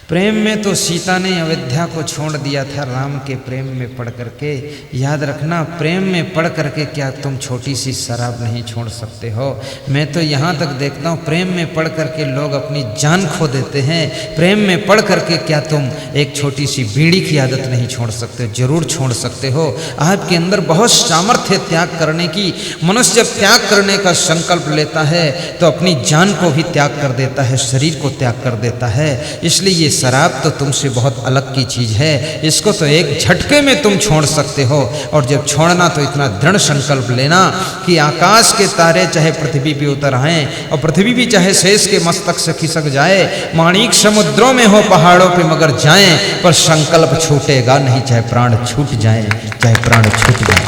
S2: प्रेम में तो सीता ने अयोध्या को छोड़ दिया था राम के प्रेम में पड़ करके। याद रखना, प्रेम में पड़ करके क्या तुम छोटी सी शराब नहीं छोड़ सकते हो? मैं तो यहाँ तक देखता हूँ प्रेम में पड़ करके लोग अपनी जान खो देते हैं। प्रेम में पड़ करके क्या तुम एक छोटी सी बीड़ी की आदत नहीं छोड़ सकते? जरूर छोड़ सकते हो। आपके अंदर बहुत सामर्थ्य है त्याग करने की। मनुष्य जब त्याग करने का संकल्प लेता है तो अपनी जान को भी त्याग कर देता है, शरीर को त्याग कर देता है। इसलिए ये शराब तो तुमसे बहुत अलग की चीज़ है, इसको तो एक झटके में तुम छोड़ सकते हो। और जब छोड़ना तो इतना दृढ़ संकल्प लेना कि आकाश के तारे चाहे पृथ्वी पे उतर आएं और पृथ्वी भी चाहे शेष के मस्तक से खिसक जाए, माणिक समुद्रों में हो पहाड़ों पे मगर जाएं, पर संकल्प छूटेगा नहीं, चाहे प्राण छूट जाए, चाहे प्राण छूट जाए।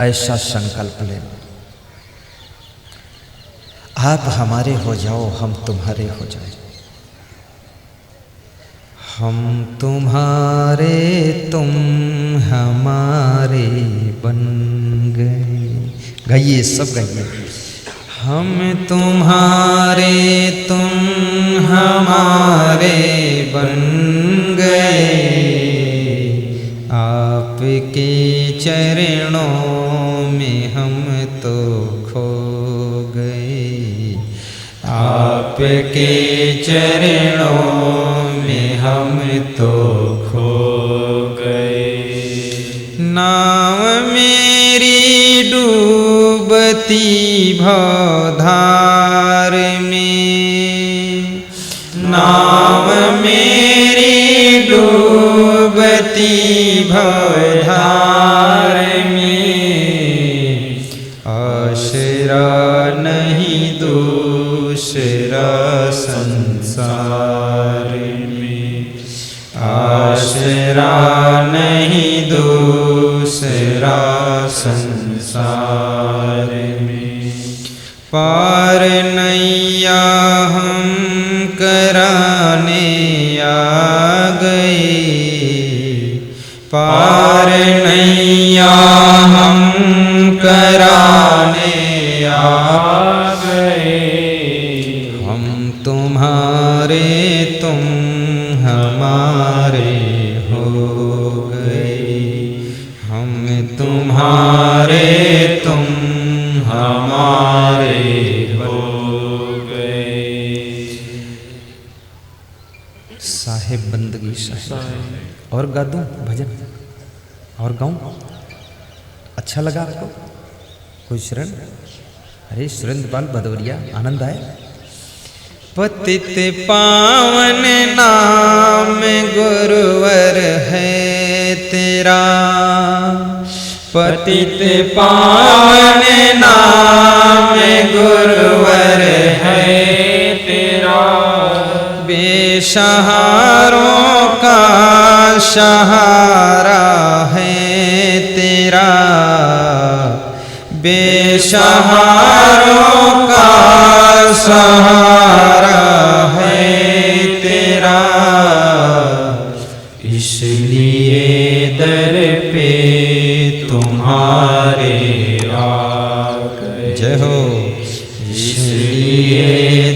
S2: ऐसा संकल्प लेना। आप हमारे हो जाओ, हम तुम्हारे हो जाए। हम तुम्हारे तुम हमारे बन गए। गाइए, सब गाइए। हम तुम्हारे तुम हमारे बन गए, आपके चरणों में हम तो खो गए।
S1: आपके चरणों में हम तो खो गए। नाव मेरी डूबती भवधार में, नाव मेरी डूबती भवधार में, आसरा नहीं दूसरा संसार में, आसरा नहीं दूसरा संसार में। पार नैया हम कराने आ गए, पार नैया हम कराने आ गए। हम तुम्हारे तुम हमारे हो गए, हम तुम्हारे तुम हमारे हो गए।
S2: साहेब बंदगी साहेब। और गा दूं भजन और गाऊं? अच्छा लगा आपको? कोई शरण? अरे सुरेंद्र पाल भदौरिया, आनंद आए?
S1: पतित पावन नाम गुरुवर है तेरा, पतित पावन नाम गुरुवर है तेरा। बेसहारों का सहारा है तेरा, बेसहारों का सहारा है तेरा। इसलिए दर पे तुम्हारे आ गए। जय हो। इसलिए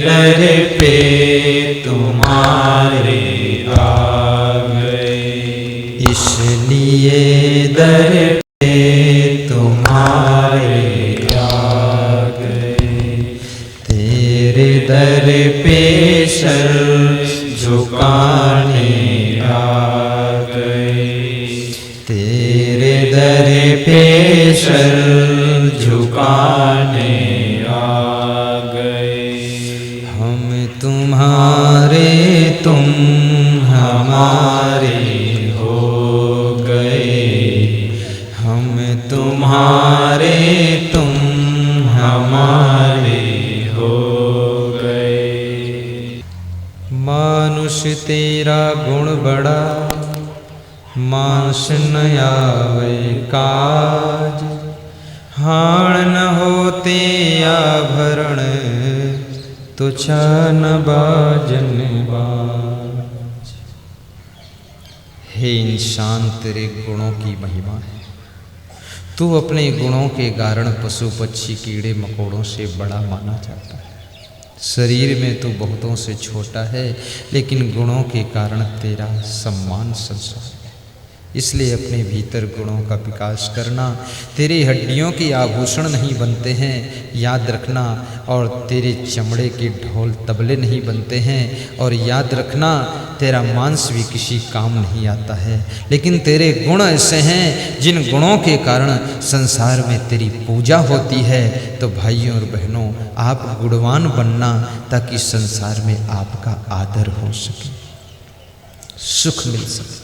S1: दर पे तुम्हारे आ गए, इसलिए दर पे तुम्हारे आ गए। तेरे दर पे सर झुकाने आ गए, तेरे दर पे सर झुकाने आ गए। हम तुम्हारे तुम हमारे हो गए, हम तुम्हारे तुम हमारे हो गए। मानुष तेरा गुण बड़ा, मांस न आवे काज। हाण न होते आभरण, तुच्छा न बाजन बाज। हे इंसान, तेरे गुणों की महिमा है। तू अपने गुणों के कारण पशु पक्षी कीड़े मकोड़ों से बड़ा माना जाता है। शरीर में तू बहुतों से छोटा है, लेकिन गुणों के कारण तेरा सम्मान संसार है। इसलिए अपने भीतर गुणों का विकास करना। तेरी हड्डियों के आभूषण नहीं बनते हैं, याद रखना। और तेरे चमड़े के ढोल तबले नहीं बनते हैं, और याद रखना तेरा मांस भी किसी काम नहीं आता है। लेकिन तेरे गुण ऐसे हैं जिन गुणों के कारण संसार में तेरी पूजा होती है। तो भाइयों और बहनों, आप गुणवान बनना ताकि संसार में आपका आदर हो सके, सुख मिल सके।